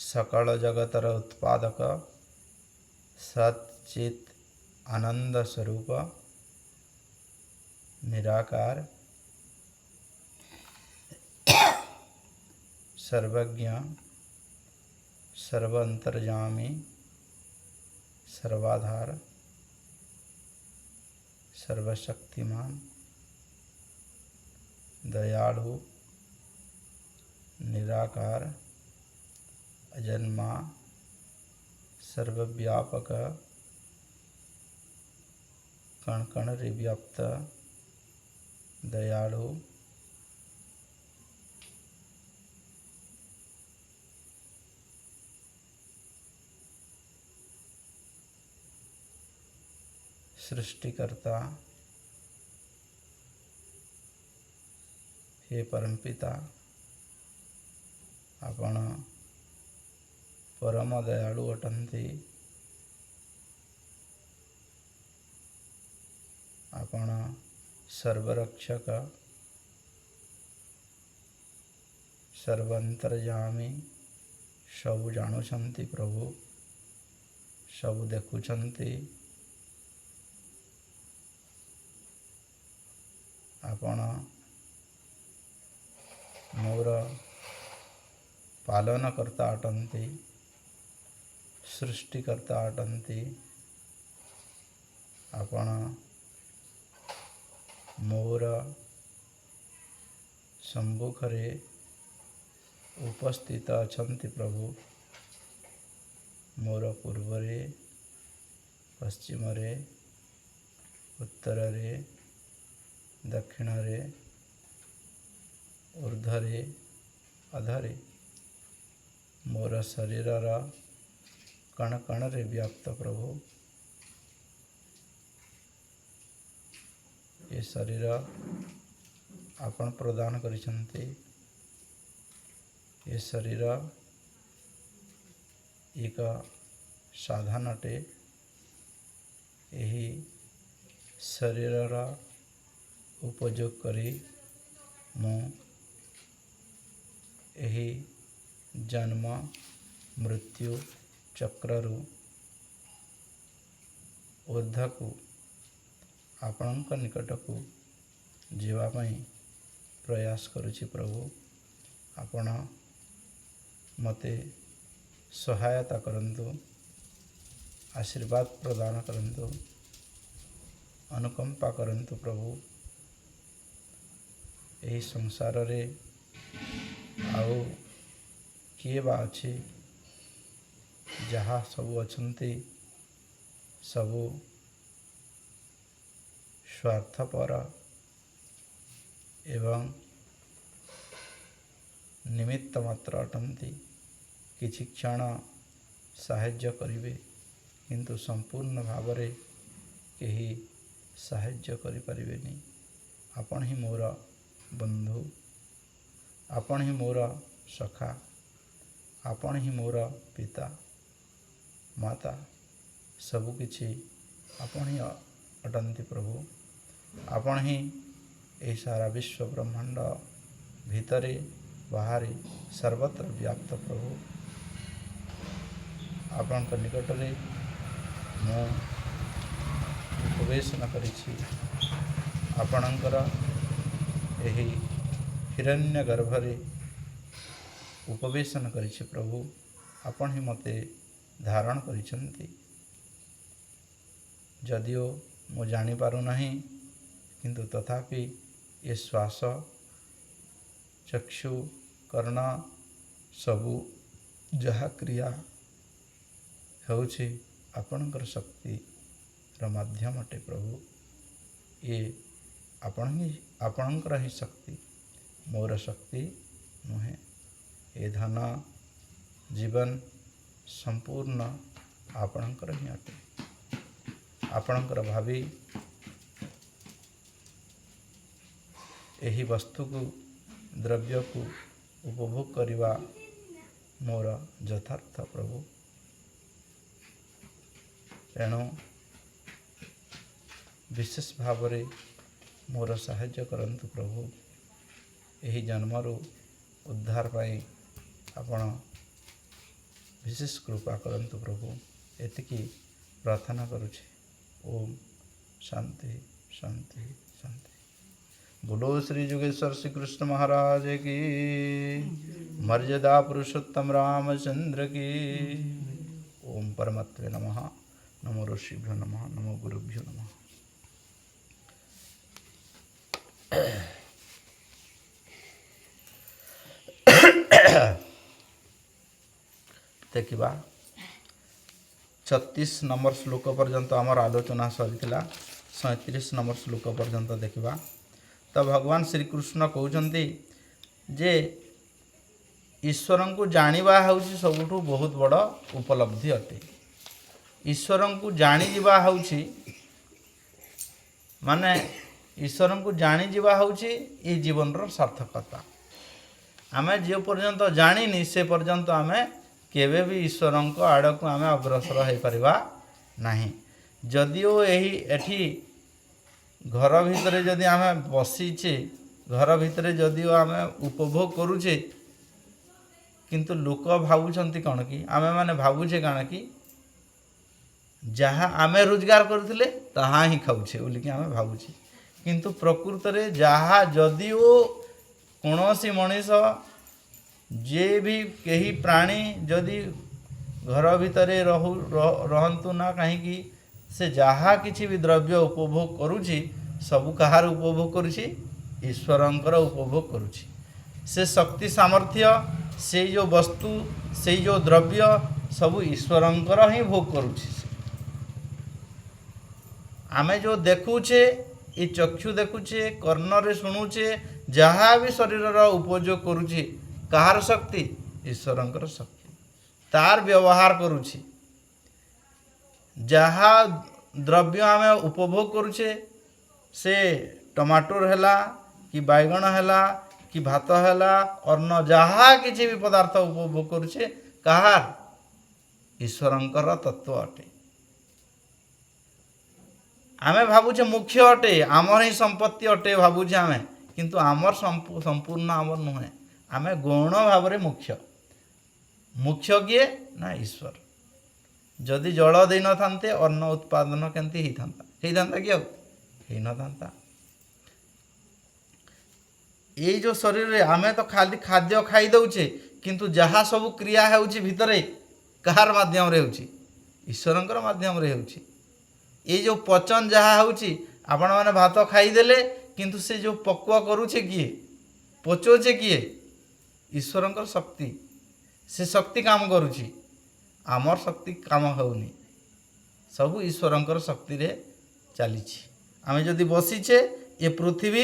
सकल जगतर उत्पादक सच्चित आनंद स्वरूप निराकार सर्वज्ञ सर्वंतर्यामी सर्वाधार सर्वशक्तिमान दयालु निराकार अजन्मा सर्वव्यापक कण कण व्याप्त दयालु सृष्टिकर्ता हे परमपिता आपण परम दयालु अटंती आपण सर्वरक्षक सर्वंतर्यामी सबु जानुछंती प्रभु सबु देखुछंती आपण मोर पालनकर्ता अटंती सृष्टिकर्ता अटंती आपण मोर सम्मुखरे उपस्थित अछंती प्रभु मोर पूर्वरे पश्चिमरे उत्तररे दक्षिणरे ऊर्ध्वरे अधरे मोर शरीरर कण कण रे व्याप्त प्रभु ये शरीर आपण प्रदान करिसंते ये शरीर एक साधन अटे यही शरीरर उपयोग करी मु यही जन्म मृत्यु चक्ररु ऊर्ध्वकु आपणक निकटकु जीवाई प्रयास करुछि प्रभु आपण मते सहायता करंतु आशीर्वाद प्रदान करंतु अनुकंपा करंतु प्रभु यही संसार रे आउ किए बा अच्छी जहाँ सबू अच्छी सबू स्वार्थपर एवं निमित्त मात्र अटंती किछि क्षण साहाय्य करिवे किंतु संपूर्ण भाव रे केही साहाय्य करि परिबेनी। आपण ही मोर बंधु आपण ही मोर सखा आपण ही मोर पिता माता सबु किछि आपण ही अटंती प्रभु आपण ही ए सारा विश्व ब्रह्मांड भितरे बाहरे सर्वत्र व्याप्त प्रभु आपण निकट रे मु उपवेशन करिछि आपणकर एही हिरण्य गर्भरे उपवेशन करिछि प्रभु आपण ही मते धारण करिसंती जदिओ मु जानी पारु नहीं किंतु तथापि ये श्वास चक्षु कर्ण सबु जहा क्रिया होउछि आपणकर शक्ति र माध्यम अटे प्रभु ये आपणकर ही शक्ति मोर शक्ति नुहे ये धन जीवन संपूर्ण आपणकर ही अटे आपणकर भावी यही वस्तु को द्रव्य को उपभोग करवा मोर यथार्थ प्रभु तेणु विशेष भाव रे मोर साहाय्य करंतु प्रभु यही जन्मरु उद्धार पाई आपण विशेष कृपा करंतु प्रभु एतिकी प्रार्थना करुचे। ओम शांति शांति शांति। बोलो श्री योगेश्वर श्री कृष्ण महाराज की, मर्यादा पुरुषोत्तम रामचंद्र की। ओम परमात्मे नमः। नमो ऋषिभ्यो नमः। नमो गुरुभ्यो नमः। देखिबा 36 नंबर श्लोक पर्यंत आमर आलोचना सरी 37 नंबर श्लोक पर्यंत देखिबा। तो भगवान श्री कृष्ण कहउछन्ति जे ईश्वर को जानिबा हउछि सबुठु बहुत बड़ उपलब्धि अटे। ईश्वर को जानी जिबा हउछि माने ईश्वर को जानी जिबा हउछि ए जीवन रो सार्थकता। आमे जे पर्यंत जानिनी से पर्यंत आमे केवे भी ईश्वर आड़ को आमे अग्रसर हो पारिबा नाही। जदिओ एही एठी घर भितरे जदि आमे बसीचे, घर भितरे जदिओ आमे उपभोग करूचे, किंतु लोक भावुछंती कौन कि आमे माने भावुछे काना कि जहाँ आमे रोजगार करथिले ताहा ही खाउछे बोलिकी आमे भावुछे। किंतु प्रकृत रे जहाँ जदिओ कोनोसी मनीष जे भी कही प्राणी जदि घर भितरे रहंतु ना कहीं से जहाँ किसी भी द्रव्य उपभोग करुछि सबु कहार उपभोग करुछि ईश्वरंकर उपभोग करुछि। से शक्ति सामर्थ्य से जो वस्तु से जो द्रव्य सबु ईश्वरंकर ही भोग करुछि। आमे जो देखुछे ये चक्षु देखुछे, कर्णरे शुणुछे, जहाँ भी शरीर उपयोग करुछि कहार शक्ति ईश्वरंकर शक्ति। तार व्यवहार करुछि जहाँ द्रव्य आमे उपभोग करुछे से टमाटर हैला कि बैगण हैला कि भात हैला अन्न जहाँ किसी भी पदार्थ उपभोग करुछे कहार ईश्वरंकर तत्व अटे। आमे भावुछे मुख्य अटे आमर ही संपत्ति अटे भावुछे आमे, किंतु आमर संपूर्ण आमर नुहे। आमे गौण भाव में मुख्य मुख्य किए ना ईश्वर। जदि जल दे न थांते अन्न उत्पादन केंती ही थांता कि ही न थांता। ये जो शरीर रे आमे तो खाली खाद्य खाई दउछे, किंतु जहाँ सब क्रिया हेउछि भितरे कहार माध्यम रे हेउछि ईश्वरंकर माध्यम रे हेउछि। ये जो पचन जहाँ हेउछि आपण माने भात खाई देले, किंतु से जो पक्व करूछे किए पचोचे किए ईश्वरंकर शक्ति। से शक्ति काम करुछि, आमर शक्ति काम होउनी। सब ईश्वरंकर शक्ति रे चलीछि। आमे जदि बसीचे ये पृथ्वी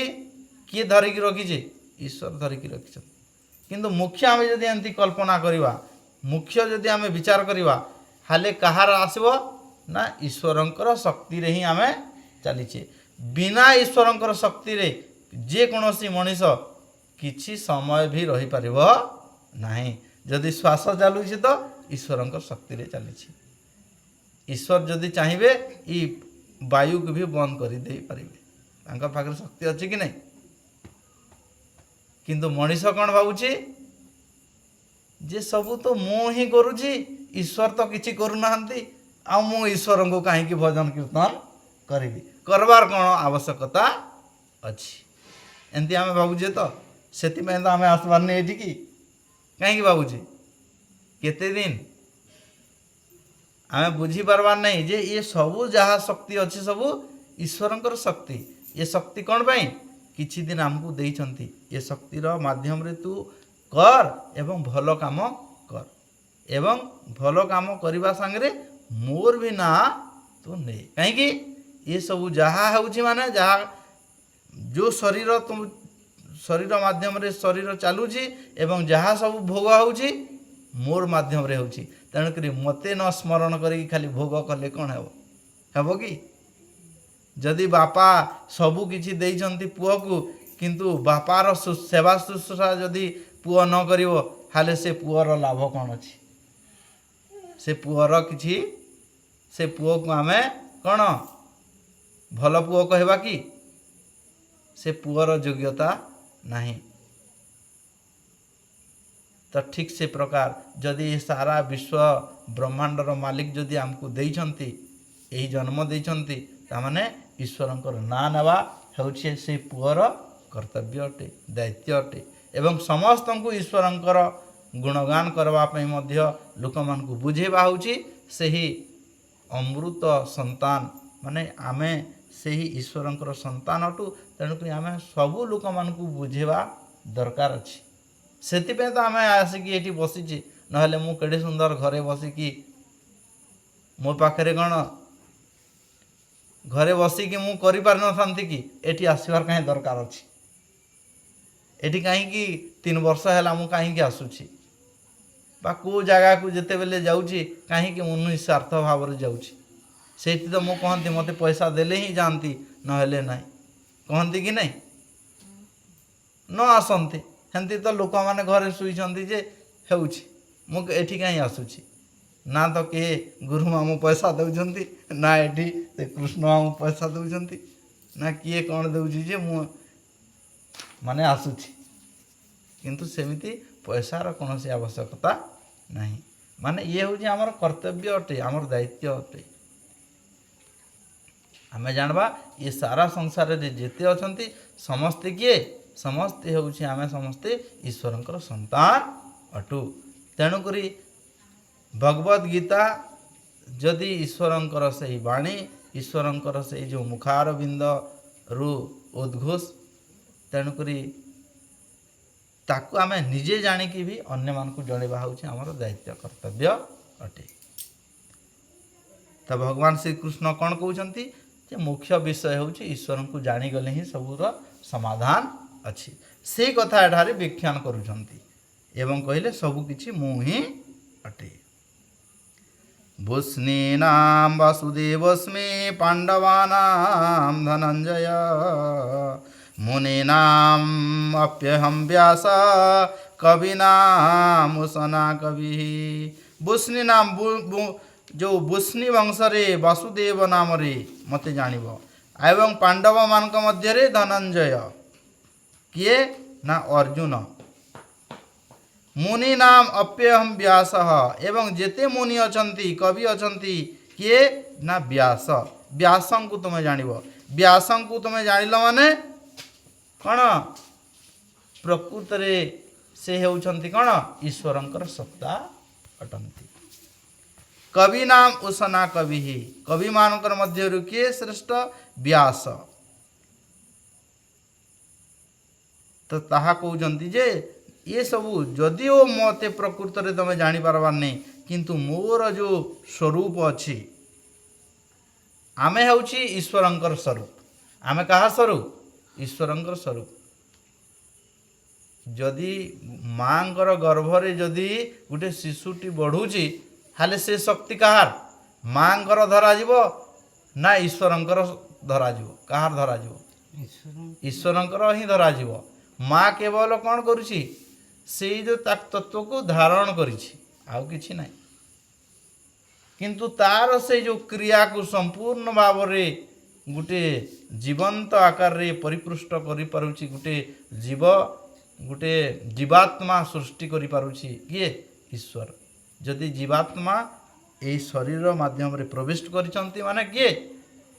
किए धरिकी रखीचे ईश्वर धरिकी रखिछन। किंतु मुख्य आमे जदि एंती कल्पना करिवा, मुख्य जदि आमे विचार करिवा हाले कहार आसीबो ना ईश्वरंकर शक्ति रे ही आमे चलीचे। बिना ईश्वरंकर शक्ति रे जे कोनोसी मनीष किछि समय भी रही पारिबो नाही। जदि श्वास चालुछि तो ईश्वरंकर शक्ति रे चलीछि। ईश्वर जदि चाहिबे ई वायु को भी बंद करि देई पारिबे, तांका पाखरे शक्ति अछि कि नहीं। किंतु मनीष कौन भावुछि जे सबु तो मु ही करुछि, ईश्वर तो किछि करू नाहंती, आ मु ईश्वर को काहे कि भजन कीर्तन करिबी, करबार कौन आवश्यकता अछि एंती आमे भावुछे। तो सेति में तो आमे आसबार नै एठी कि कहीं भावुछे केते दिन आमे बुझी पारबार नहीं जे ये सबु जहाँ शक्ति अच्छी सबु ईश्वरंकर शक्ति। ये शक्ति कौन पाई किछि दिन आमको देइछंती। ये शक्तिर माध्यम रे तू कर एवं भल काम कर, एवं भल काम करबा संगे मोर भी ना तू नै। कहीं ये सबु जहाँ होउछि माने जहाँ जो शरीर तुम शरीर माध्यम रे शरीर चालुछि एवं जहाँ सब भोग होउछि मोर माध्यम रे होउछि। तेणुक मते न स्मरण करी खाली भोग कले कौन हेबो कि। जदि बापा सबु किछि देइछंती पुओ को, किंतु बापार सेवा शुश्रूषा जदि पुओ न करिवो हाले से पुओर लाभ कौन अछि। से पुओर किछि से पुओ को आमे कौन भल पुओ कहबा कि से पुओर योग्यता नहीं। तो ठीक से प्रकार जदि सारा विश्व ब्रह्मांडर मालिक जदि आमको देइछंती यही जन्म देइछंती तामाने ईश्वरंकर ना नेवा हेउछे से पुअर कर्तव्य अटे दायित्व अटे एवं समस्त को ईश्वरंकर गुणगान करबा पई मध्य लोक मानकु बुझेबा होउची सेही अमृत संतान माने आमे सेही ईश्वरंकर संतान अटू तेणुक आमे सबू लोक मानकु बुझेबा दरकार अछि सेतिपे तो आमे आसिकी एठी बसिची नहले मु केडे सुंदर घरे बसिकी मो पाखरे कौन घरे बसिकी मु करि पार न थांती कि एठी आसीबार काहे दरकार अछि एठी काहे कि 3 वर्ष हैला मु काहे कि आसुची बा को जगह को जेते बेले जाउची काहे कि मनु स्वार्थ भाव रे जाउची सेठी तो मु कहंती मते पैसा देले ही जानती नहले नाही कहंती कि नहीं न आसंती हेंती तो लोक माने घरे सुईचंती जे हेउची मु एठी काहे आसुची ना तो किए गुरु मामू पैसा दौरान ना एठी से कृष्ण मामू पैसा दौरान ना किए कौन दौची जे मु माने आसुची किंतु सेमिति पैसार कौन सी आवश्यकता नहीं माने ये हूँ आमर कर्तव्य अटे आमर दायित्व अटे आमे जानबा ये सारा संसार रे जेते अछंती समस्ते किए समस्ते हूँ आमे समस्ते ईश्वरंकर संतान अटू तेणुकरी भगवद गीता जदि ईश्वरंकर से वाणी ईश्वरंकर से जो मुखार बिंद रु उद्घोष तेणुकरी ताकू आमे निजे जानिकी भी अन्य मानकु जणेबा होउछि हमर दायित्व कर्तव्य अटे तो भगवान श्री कृष्ण कौन कहउछंती जे मुख्य विषय होउछि ईश्वर को जानी गले ही सबुर समाधान अछि से कथा एठारे व्याख्यान करूछंती एवं कहले सब किछि मु ही अटे भूष्णीनां वासुदेवस्मि पांडवानां धनंजय मुनीनाम् अप्यहं व्यास कविनाम उशना कवि भूष्णी नाम जो भूष्णी वंश रे वासुदेव नाम रे मते जानिब एवं पांडव मानक मध्य रे धनंजय किए ना अर्जुन मुनि नाम अप्यहम व्यास एवं जेते मुनि अछंती कवि अछंती किए ना व्यास व्यासं को तुम जानिब व्यासं को तुम जानिल माने कौन प्रकृत रे से होउछंती कौन ईश्वरंकर सत्ता अटंती कवि नाम उशना कवि कवि मानकर मध्य किए श्रेष्ठ व्यास तो ताहा कहउछंती जे ये सबू जदिओ मते प्रकृत रे तमे जानी पारबार नहीं किंतु मोर जो स्वरूप अछि आमे होउछि ईश्वरंकर स्वरूप आमे कहा स्वरूप ईश्वरंकर स्वरूप जदि मांकर गर्भरे जदि गोटे शिशुटी बढ़ुची हाले से शक्ति कहार मांकर धरा जीवो ना ईश्वरंकर धरा जीवो कहार धरा जीवो ईश्वरंकर ही धरा जीवो माँ केवल कौन करुची से जो तत्व को धारण करिछि आउ किछि नहीं किंतु तार से जो क्रिया को संपूर्ण भाव रे गुटे जीवंत आकार रे परिपृष्ट करि पारुछि गुटे जीवात्मा सृष्टि करि पारुछि किए ईश्वर जदि जीवात्मा एई शरीर माध्यम रे प्रवेश करिसंती माने किए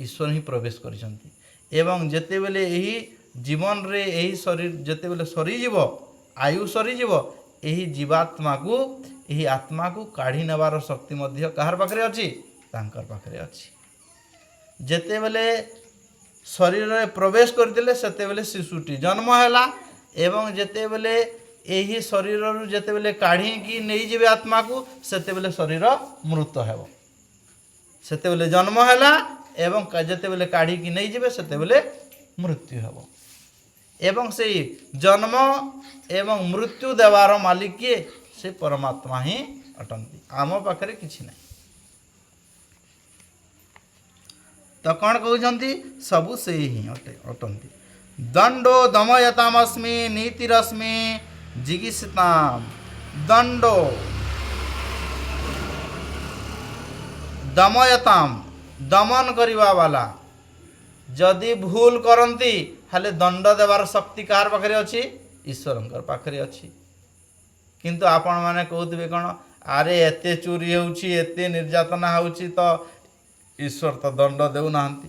ईश्वर ही प्रवेश करिसंती एवं जेते बेले एही जीवन रे एही शरीर जेते बेले सरी जीव आयु सरी जीव एही जीवात्मा को एही आत्मा को काढ़ी नेबार शक्ति मध्य कहार पाखरे अछि तांकर पाखरे अछि जेते बेले शरीर रे प्रवेश करदिले सेते बेले शिशुटी जन्म हैला एवं जेते बेले एही शरीर रु जेते बेले काढ़ी की नै जिवे आत्मा को सेते बेले शरीर मृत हेबो सेते बेले जन्म हैला एवं जेते बेले काढ़ी की नै जिवे सेते बेले मृत्यु हेबो एवं से जन्म एवं मृत्यु देवार मालिक किए से परमात्मा ही अटंती आम पाखरे किछि नै तो कौन कहउछंती सबु से ही अटंती दंडो दमयतामस्मि नीतिरस्मि जिगीषताम दंडो दमयताम दमन करिवा वाला जदि भूल करंती हाले दंड देवार शक्ति कार पाखरे अछि ईश्वरंकर पाखरे अछि କିନ୍ତୁ ଆପଣମାନେ କହୁଥିବେ କ'ଣ, ଆରେ ଏତେ ଚୋରି ହେଉଛି, ଏତେ ନିର୍ଯାତନା ହେଉଛି, ତ ଈଶ୍ୱର ତ ଦଣ୍ଡ ଦେଉନାହାନ୍ତି।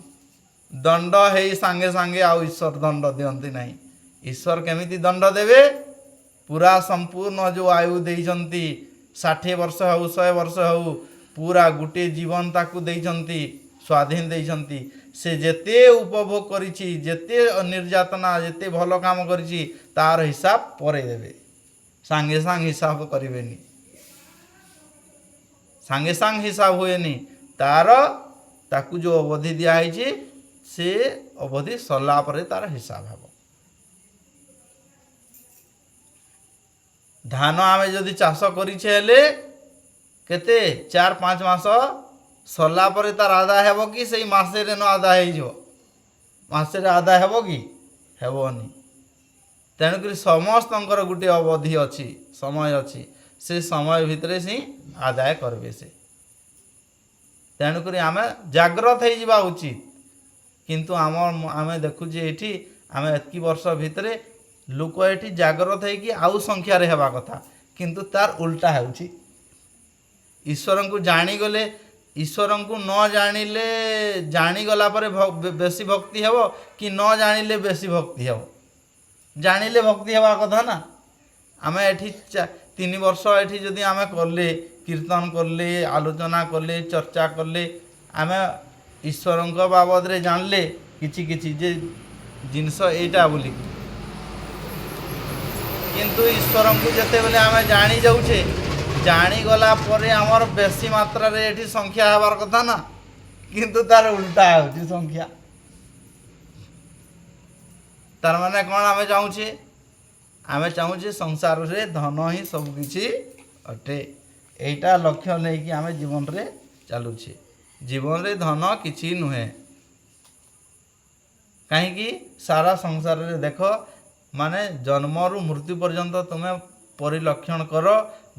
ଦଣ୍ଡ ହେଇ ସାଙ୍ଗେ ସାଙ୍ଗେ ଆଉ ଈଶ୍ୱର ଦଣ୍ଡ ଦିଅନ୍ତି ନାହିଁ। ଈଶ୍ୱର କେମିତି ଦଣ୍ଡ ଦେବେ? ପୁରା ସମ୍ପୂର୍ଣ୍ଣ ଯେଉଁ ଆୟୁ ଦେଇଛନ୍ତି, 60 ବର୍ଷ ହେଉ 100 ବର୍ଷ ହେଉ, ପୁରା ଗୋଟିଏ ଜୀବନ ତାକୁ ଦେଇଛନ୍ତି, ସ୍ୱାଧୀନ ଦେଇଛନ୍ତି। ସେ ଯେତେ ଉପଭୋଗ କରିଛି, ଯେତେ ନିର୍ଯାତନା, ଯେତେ ଭଲ କାମ କରିଛି, ତାର ହିସାବ ପରେ ଦେବେ। ସାଙ୍ଗେ ସାଙ୍ଗେ ହିସାବ କରିବେନି, ସାଙ୍ଗେ ସାଙ୍ଗେ ହିସାବ ହୁଏନି। ତାକୁ ଯେଉଁ ଅବଧି ଦିଆହେଇଛି, ସେ ଅବଧି ସରିଲା ପରେ ତାର ହିସାବ ହେବ। ଧାନ ଆମେ ଯଦି ଚାଷ କରିଛେ, ହେଲେ କେତେ 4-5 ମାସ ସରିଲା ପରେ ତାର ଆଦାୟ ହେବ କି ସେଇ ମାସରେ ନ ଆଦାୟ ହେଇଯିବ? ମାସରେ ଆଦାୟ ହେବ କି? ହେବନି। ତେଣୁକରି ସମସ୍ତଙ୍କର ଗୋଟିଏ ଅବଧି ଅଛି, ସମୟ ଅଛି। ସେ ସମୟ ଭିତରେ ହିଁ ଆଦାୟ କରିବେ ସେ। ତେଣୁକରି ଆମେ ଜାଗ୍ରତ ହେଇଯିବା ଉଚିତ। କିନ୍ତୁ ଆମେ ଦେଖୁଛେ ଏଠି, ଆମେ ଏତିକି ବର୍ଷ ଭିତରେ ଲୋକ ଏଠି ଜାଗ୍ରତ ହେଇକି ଆଉ ସଂଖ୍ୟାରେ ହେବା କଥା, କିନ୍ତୁ ତାର ଉଲ୍ଟା ହେଉଛି। ଈଶ୍ୱରଙ୍କୁ ଜାଣିଗଲେ, ଈଶ୍ୱରଙ୍କୁ ନ ଜାଣିଲେ, ଜାଣିଗଲା ପରେ ବେଶୀ ଭକ୍ତି ହେବ କି ନ ଜାଣିଲେ ବେଶୀ ଭକ୍ତି ହେବ? ଜାଣିଲେ ଭକ୍ତି ହେବା କଥା ନା। ଆମେ ଏଠି 3 ବର୍ଷ ଏଠି ଯଦି ଆମେ କଲେ, କୀର୍ତ୍ତନ କଲେ, ଆଲୋଚନା କଲେ, ଚର୍ଚ୍ଚା କଲେ, ଆମେ ଈଶ୍ୱରଙ୍କ ବାବଦରେ ଜାଣିଲେ କିଛି କିଛି ଯେ ଜିନିଷ ଏଇଟା ବୋଲି। କିନ୍ତୁ ଈଶ୍ୱରଙ୍କୁ ଯେତେବେଳେ ଆମେ ଜାଣି ଯାଉଛେ, ଜାଣିଗଲା ପରେ ଆମର ବେଶୀ ମାତ୍ରାରେ ଏଠି ସଂଖ୍ୟା ହେବାର କଥା ନା, କିନ୍ତୁ ତାର ଉଲ୍ଟା ହେଉଛି ସଂଖ୍ୟା। ତାର ମାନେ କ'ଣ ଆମେ ଚାହୁଁଛେ? ଆମେ ଚାହୁଁଛେ ସଂସାରରେ ଧନ ହିଁ ସବୁକିଛି ଅଟେ। ଏଇଟା ଲକ୍ଷ୍ୟ ନେଇକି ଆମେ ଜୀବନରେ ଚାଲୁଛେ। ଜୀବନରେ ଧନ କିଛି ନୁହେଁ। କାହିଁକି? ସାରା ସଂସାରରେ ଦେଖ, ମାନେ ଜନ୍ମରୁ ମୃତ୍ୟୁ ପର୍ଯ୍ୟନ୍ତ ତୁମେ ପରିଲକ୍ଷଣ କର,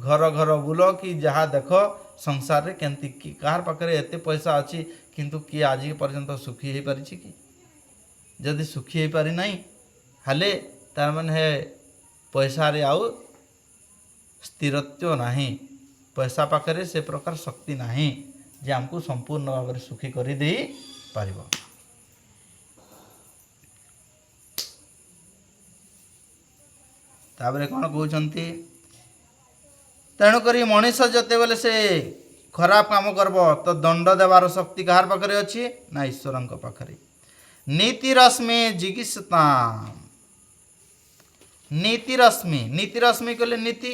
ଘର ଘର ବୁଲ କି ଯାହା ଦେଖ, ସଂସାରରେ କେମିତି କାହାର ପାଖରେ ଏତେ ପଇସା ଅଛି, କିନ୍ତୁ କିଏ ଆଜି ପର୍ଯ୍ୟନ୍ତ ସୁଖୀ ହେଇପାରିଛି କି? ଯଦି ସୁଖୀ ହେଇପାରି ନାହିଁ, ହେଲେ ତାର ମାନେ ହେ ପଇସାରେ ଆଉ ସ୍ଥିରତ୍ୱ ନାହିଁ। ପଇସା ପାଖରେ ସେ ପ୍ରକାର ଶକ୍ତି ନାହିଁ ଯେ ଆମକୁ ସମ୍ପୂର୍ଣ୍ଣ ଭାବରେ ସୁଖୀ କରିଦେଇ ପାରିବ। ତାପରେ କ'ଣ କହୁଛନ୍ତି? ତେଣୁକରି ମଣିଷ ଯେତେବେଳେ ସେ ଖରାପ କାମ କରିବ, ତ ଦଣ୍ଡ ଦେବାର ଶକ୍ତି କାହାର ପାଖରେ ଅଛି? ନା ଈଶ୍ୱରଙ୍କ ପାଖରେ। ନୀତିରଶ୍ମି ଜିଗିଷତାମ୍। ନୀତିରଶ୍ମି, ନୀତିରଶ୍ମି କହିଲେ ନୀତି।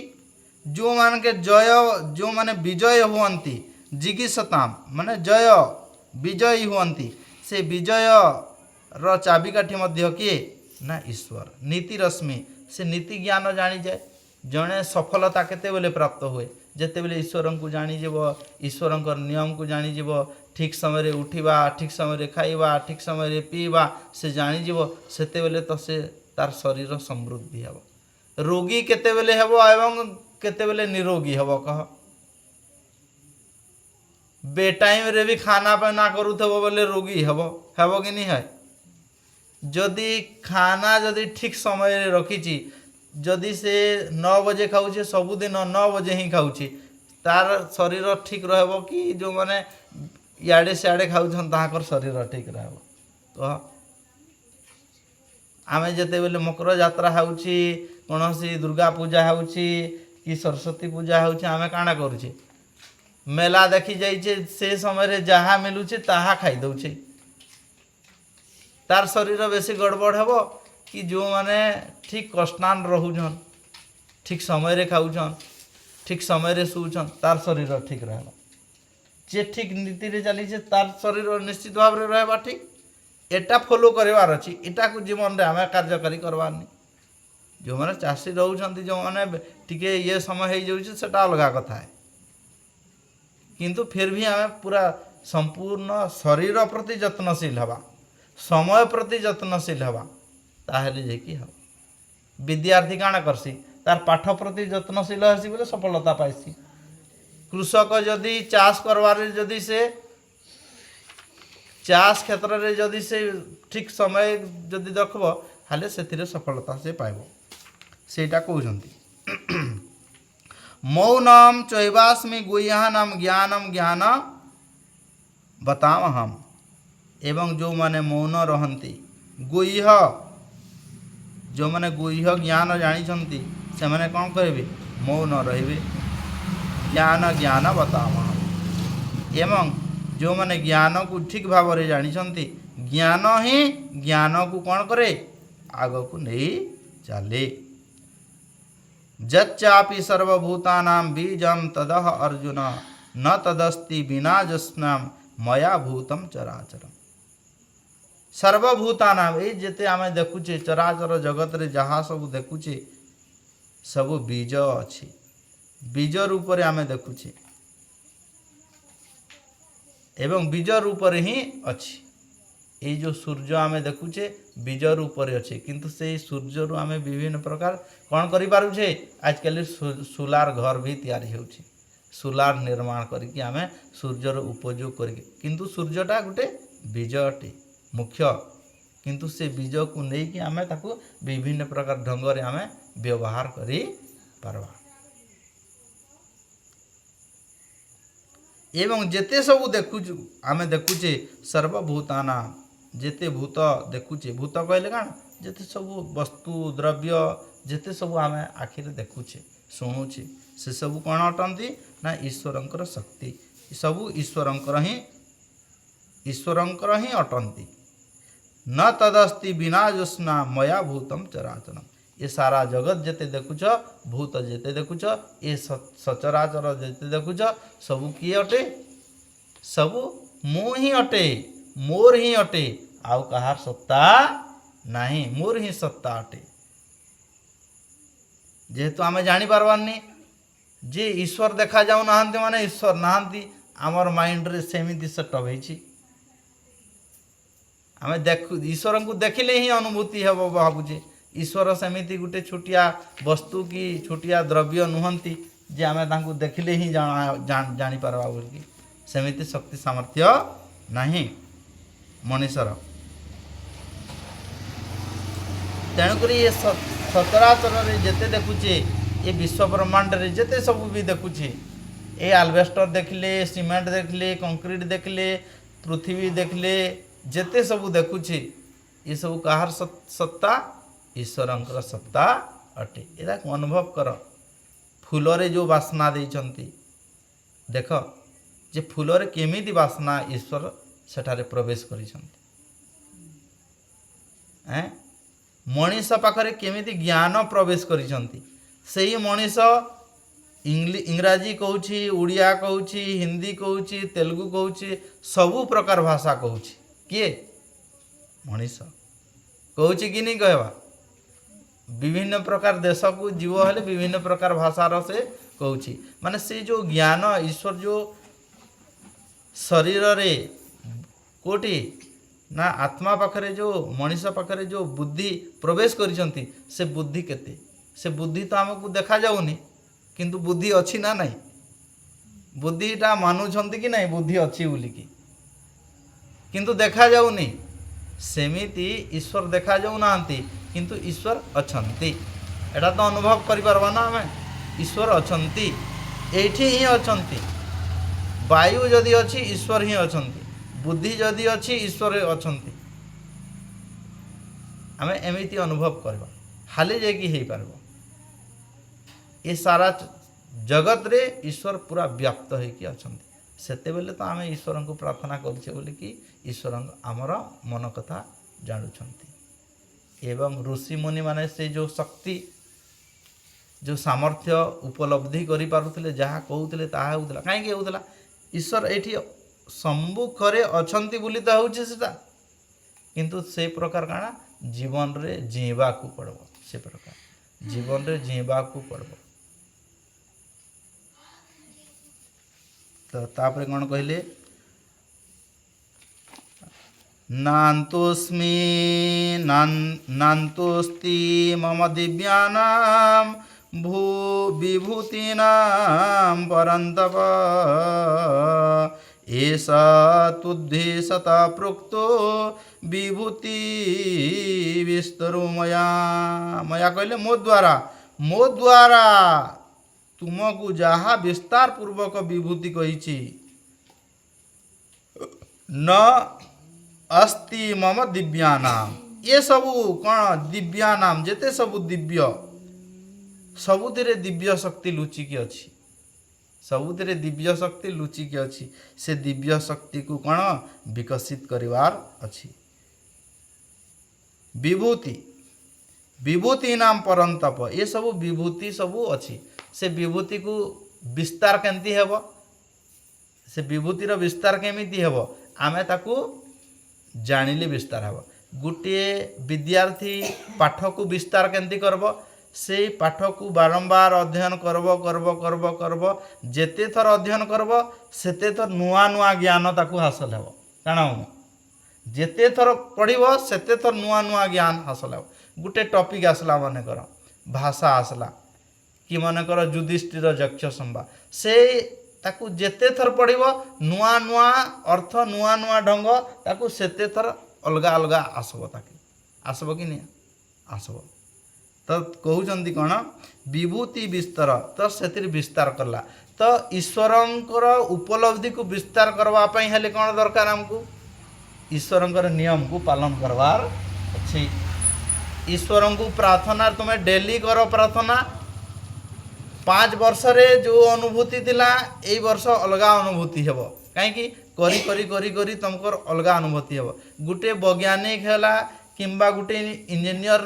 ଯେଉଁମାନେ ବିଜୟ ହୁଅନ୍ତି, ଜିଗିଷତାମ୍ ମାନେ ଜୟ, ବିଜୟୀ ହୁଅନ୍ତି, ସେ ବିଜୟର ଚାବିକାଠି ମଧ୍ୟ କିଏ? ନା ଈଶ୍ୱର। ନୀତିରଶ୍ମି, ସେ ନୀତି ଜ୍ଞାନ ଜାଣିଯାଏ। ଜଣେ ସଫଳତା କେତେବେଳେ ପ୍ରାପ୍ତ ହୁଏ? ଯେତେବେଳେ ଈଶ୍ୱରଙ୍କୁ ଜାଣିଯିବ, ଈଶ୍ୱରଙ୍କର ନିୟମକୁ ଜାଣିଯିବ, ଠିକ୍ ସମୟରେ ଉଠିବା, ଠିକ୍ ସମୟରେ ଖାଇବା, ଠିକ୍ ସମୟରେ ପିଇବା ସେ ଜାଣିଯିବ, ସେତେବେଳେ ତ ସେ ତାର ଶରୀର ସମୃଦ୍ଧି ହେବ। ରୋଗୀ କେତେବେଳେ ହେବ ଏବଂ କେତେବେଳେ ନିରୋଗୀ ହେବ କହ? ବେଟାଇମ୍ରେ ବି ଖାନା ପିନା କରୁଥିବ ବୋଲେ ରୋଗୀ ହେବ କି ନି? ହଏ। ଯଦି ଖାନା ଯଦି ଠିକ୍ ସମୟରେ ରଖିଛି, ଯଦି ସେ 9 ବଜେ ଖାଉଛି, ସବୁଦିନ 9 ବଜେ ହିଁ ଖାଉଛି, ତାର ଶରୀର ଠିକ୍ ରହିବ କି ଯେଉଁମାନେ ଇଆଡ଼େ ସିଆଡ଼େ ଖାଉଛନ୍ତି ତାଙ୍କର ଶରୀର ଠିକ୍ ରହିବ କହ? ଆମେ ଯେତେବେଳେ ମକର ଯାତ୍ରା ହେଉଛି, କୌଣସି ଦୁର୍ଗା ପୂଜା ହେଉଛି କି ସରସ୍ୱତୀ ପୂଜା ହେଉଛି, ଆମେ କାଣା କରୁଛେ? ମେଲା ଦେଖି ଯାଇଛେ, ସେ ସମୟରେ ଯାହା ମିଳୁଛି ତାହା ଖାଇଦେଉଛେ। ତାର ଶରୀର ବେଶୀ ଗଡ଼ବଡ଼ ହେବ କି ଯେଉଁମାନେ ଠିକ୍ କଷ୍ଟାନ ରହୁଛନ୍, ଠିକ୍ ସମୟରେ ଖାଉଛନ୍, ଠିକ୍ ସମୟରେ ଶୋଉଛନ୍, ତାର ଶରୀର ଠିକ୍ ରହିବ। ଯେ ଠିକ୍ ନୀତିରେ ଚାଲିଛେ, ତାର ଶରୀର ନିଶ୍ଚିତ ଭାବରେ ରହିବା ଠିକ୍। ଏଟା ଫଲୋ କରିବାର ଅଛି, ଏଟାକୁ ଜୀବନରେ ଆମେ କାର୍ଯ୍ୟକାରୀ କରବାରନି। ଯେଉଁମାନେ ଚାଷୀ ରହୁଛନ୍ତି, ଯେଉଁମାନେ ଟିକେ ଇଏ ସମୟ ହେଇଯାଉଛି, ସେଟା ଅଲଗା କଥା। କିନ୍ତୁ ଫିର୍ ବି ଆମେ ପୁରା ସମ୍ପୂର୍ଣ୍ଣ ଶରୀର ପ୍ରତି ଯତ୍ନଶୀଳ ହେବା, ସମୟ ପ୍ରତି ଯତ୍ନଶୀଳ ହେବା, ତାହେଲେ ଯାଇକି ହେବ। ବିଦ୍ୟାର୍ଥୀ କାଣା କରସି? ତାର ପାଠ ପ୍ରତି ଯତ୍ନଶୀଳ ହେସି ବୋଲେ ସଫଳତା ପାଇସି। କୃଷକ ଯଦି ଚାଷ କରବାରେ, ଯଦି ସେ ଚାଷ କ୍ଷେତ୍ରରେ ଯଦି ସେ ଠିକ୍ ସମୟ ଯଦି ଦେଖିବ, ହେଲେ ସେଥିରେ ସଫଳତା ସେ ପାଇବ। ସେଇଟା କହୁଛନ୍ତି। मौनम चैवास्मि गुह्यानाम ज्ञानम ज्ञान बतामहम। एवं जो माने मौन रहंती गुह्य जो माने गुह्य ज्ञान जानिछंती से माने कौन करिवे मौन रहिबे ज्ञान ज्ञान बतामहम। एवं जो माने ज्ञान को ठीक भाव रे जानिछंती ज्ञान ही ज्ञान को कौन करे आग को नहीं चले। जच्चापि सर्वभूतानां बीजं तदह अर्जुन न तदस्ति बिना जस्नाम मया भूतम चराचरम। सर्वभूतानां ये जेते आमे देखुचे चराचर जगत रे जहाँ सब देखुचे सब बीज अच्छी बीज रूप रे आमे देखुचे एवं बीज रूप रे ही अच्छी। ये जो सूर्य आमे देखुचे बीज रूप रे अच्छे किंतु से सूर्य रु आमे विभिन्न प्रकार कौन करि पारुछे आजकल सोलार घर भी तैयारी होउछे सोलार निर्माण करके आमे सूर्य रो उपयोग करके किंतु सूर्यटा गोटे बीज अटे मुख्य किंतु से बीज को नहीं कि आमे ताकू विभिन्न प्रकार ढंग रे आमे व्यवहार करि पारबा। एवं जेते सब देखुछु आमे देखुचे सर्वभूताना जेते भूत देखुचे भूत कहले काण जेते सब वस्तु द्रव्य जेते सब आमे आखिरे देखुचे शुणुचे से सब कौन अटंती ना ईश्वरंकर शक्ति सब ईश्वरंकर ही अटंती। न तदस्ति बिना जोस्ना मया भूतम चराचरम। ये सारा जगत जेते देखुच भूत जेते देखुच ये सचराचर जेते देखुच सब किए अटे सब मु ही अटे मोर ही अटे आउ कहार सत्ता नहीं मोर ही सत्ता अटे। जेहेतु आमे जानी पारबानी जे ईश्वर देखा जाऊ नाहंती माने ईश्वर नाहंती आमर माइंड रे सेमिति सेटअप होईछि आमे देखु ईश्वर को देखिले ही अनुभूति हेबो भाबुजे ईश्वर सेमिति गुटे छोटिया वस्तु की छोटिया द्रव्य नुहंती जे आमे तांको देखिले ही जानी पारबा बोलकी सेमिति शक्ति सामर्थ्य नहीं मनुष्यर। तेणुक ये सचराचर जेते देखुचे ये विश्व ब्रह्मांड रे जेते सब भी देखुचे ये आलवेस्टर देखले सीमेंट देखले कंक्रीट देखले पृथ्वी देखले जेते सब देखुचे ये सब कहार सत्ता ईश्वरंकर सत्ता अटे। एरा अनुभव कर फूल रे जो वासना देइछंती देख जे फूल रे केमिति वासना ईश्वर सेठारे प्रवेश करिछंती मनीष पाखरे केमिति ज्ञान प्रवेश करिछंती सेही मनीष इंग्राजी कहूची उड़िया कहूची हिंदी कहूची तेलुगु कहूची सबु प्रकार भाषा कहूची किए मनीष कहूची कि नहीं कहवा विभिन्न प्रकार देश को जीव हेले विभिन्न प्रकार भाषार से कहूची माने से जो ज्ञान ईश्वर जो शरीर रे कोटी ना आत्मा पाखरे जो मनीष पाखरे जो बुद्धि प्रवेश करिसंती से बुद्धि केते से बुद्धि तो हमको देखा जाउनी किंतु बुद्धि अच्छी ना नहीं बुद्धिटा मानुछंती कि नहीं बुद्धि अच्छी बोली की किंतु देखा जाउनी सेमिति ईश्वर देखा जाऊ नांती किंतु ईश्वर अछंती एटा तो अनुभव करि परबा ना हमें ईश्वर अछंती एठी ही अछंती वायु जदि अच्छी ईश्वर ही अछंती बुद्धि जदि अच्छी ईश्वर अछंती आमे एमिति अनुभव करबा हाले जे कि हे परबो ये सारा जगत रे ईश्वर पूरा व्याप्त है कि अछंती सेते बेले तो आमे ईश्वर को प्रार्थना करछे बोले कि ईश्वर आमर मन कथा जानुछंती एवं ऋषि मुनि माने से जो शक्ति जो सामर्थ्य उपलब्धि करि पारुथिले जहा कहउथिले ताहा होउतला काहे कि होउतला ईश्वर एठी सम्मुखरे अछंती बोली तो होउछि सेटा किंतु से प्रकार काना जीवन रे जीवा को पड़बो से प्रकार जीवन रे जीवा को पड़बो तो तापरे कौन कहले नान्तोस्मि नान्तोस्ति मम दिव्यानां भू विभूतीनां परन्तप एषा तुद्धि सता प्रोक्तो विभूति विस्तरो मया मया कहले मो द्वारा तुमको जहा विस्तार पूर्वक विभूति कही न अस्ति मम दिव्यानाम ये सबू कौन दिव्यानाम जेते सबू दिव्य सबुथिरे दिव्य शक्ति लुचिकी अच्छी सबुथिरे दिव्य शक्ति लुचिकी अच्छी से दिव्य शक्ति को कौन विकसित करिवार अच्छी विभूति विभूति नाम परंतप ये सबू विभूति सबू अच्छी से विभूति को विस्तार केमती हेब से विभूतिर विस्तार केमिति हेब आमे ताकू जानिले विस्तार हेब गोटे विद्यार्थी पाठ को विस्तार केमती करब से पाठ को बारंबार अध्ययन करब करब करब करब जेते थर अध्ययन करब सेते थर नुआ नुआ ज्ञान ताकू हासिल हेब काण जेते थर पढ़िब सेते थर नुआ नुआ ज्ञान हासिल हेब गोटे टॉपिक आसला मन कर भाषा आसला कि मन कर युधिष्ठिर यक्ष संवाद से ताकू जेते थर पढ़िब नुआ नुआ अर्थ नुआ नुआ ढंग ताकू सेते थर अलगा अलगा आसब ताके आसब कि नहीं आसब तो कहउचंती कौन विभूति विस्तार तो से विस्तार कला तो ईश्वरंकर उपलब्धि को विस्तार करवाई हेले कौन दरकार आमको ईश्वरंकर नियम को पालन करवार अच्छी ईश्वर को प्रार्थना तुम्हें डेली कर प्रार्थना 5 वर्ष रे जो अनुभूति थिला ए वर्ष अलगा अनुभूति हेब कहीं करी करी करी करी तुमको अलगा अनुभूति हेब गोटे वैज्ञानिक हैला किंबा गोटे इंजीनियर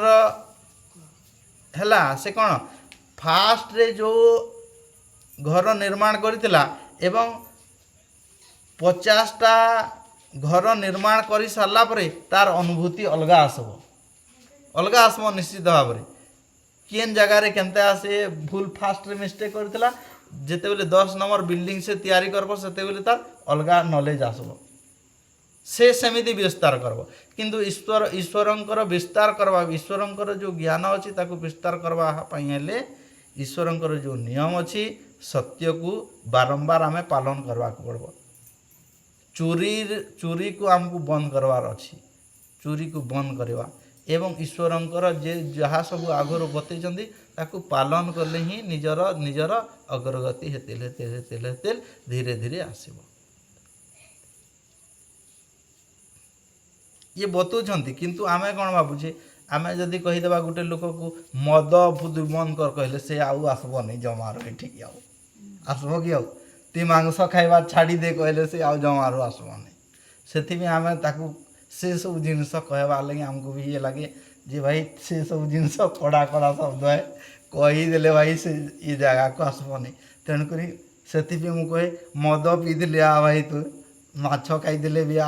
हैला से कौन फास्ट रे जो घर निर्माण करथिला एवं 50टा घर निर्माण कर सारा पर तार अनुभूति अलगा आसब अलगा आसब निश्चित भाव में केन जगार केनता से भूल फास्ट रे मिस्टेक करथिला जेते बेले 10 नंबर बिल्डिंग से तैयारी करब सेते बेले तार अलगा नॉलेज आसब से सेमिति विस्तार करब किंतु ईश्वरंकर विस्तार करवा ईश्वरंकर जो ज्ञान अछि ताको विस्तार करवा पई हेले ईश्वरंकर जो नियम अछि सत्य को बारंबार आमे पालन करवा को पड़ब चोरी को हमको बंद करवार अछि चोरी को बंद करवा एवं ईश्वरंकर जे जहाँ सब आगुरी बतई ताकू पालन कले ही निजर निजर अग्रगति हेतेल हेतेल हेतेल हेतेल धीरे धीरे आसीब ये बतौଛନ୍ତି किंतु आमे कौन भावुचे आमे जदि कहीदेवा गोटे लोक को मद फुद बंद कर कहले से आउ आसब नहीं जमार ठीक आउ आसब कि आउ ती मांस खाइबा छाड़ी दे कहले से आउ जमार आसब नहीं से आमे ताकू से सब जिनस कहवा लगे आमको भी ये लगे जे भाई से सब जिनस कड़ा कड़ा शब्द है कहीदेले भाई से ये जगह को आसबनी तेणुक से कहे मद पीदे आ भाई तू माछ खाईदे भी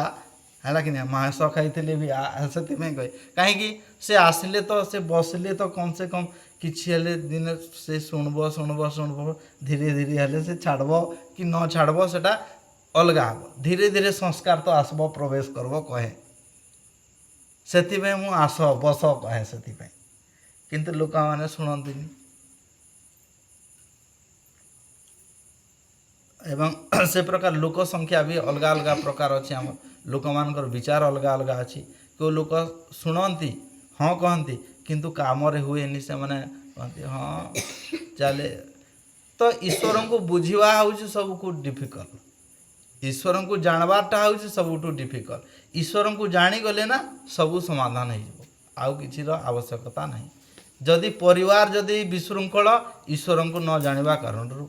है कि नहीं मांस खाई भी से कहे कहीं से आसिले तो से बसले तो कम से कम किसी दिन से शुणब शुणब शुणब धीरे धीरे हेले से छाड़ब कि न छाड़ब सेटा अलगा हम धीरे धीरे संस्कार तो आसब प्रवेश करब कहे से मु आस बस कहे से किंतु लोक मैंने शुणती एवं से प्रकार लोक संख्या भी अलग अलग प्रकार अच्छी आम लोक मान विचार अलग अलग अच्छी क्यों लोक शुणती हाँ कहती किंतु काम हुए से मैंने कहती हाँ चले तो ईश्वर को बुझा हूँ सबको डिफिकल्ट ईश्वर को जानवारटा हूँ सबुठू डिफिकल्ट ईश्वर को जाणीगले ना सबू समाधान हो किसी आवश्यकता नहीं जदि परिवार जदि विशृंखल ईश्वर को न जानिबा कारण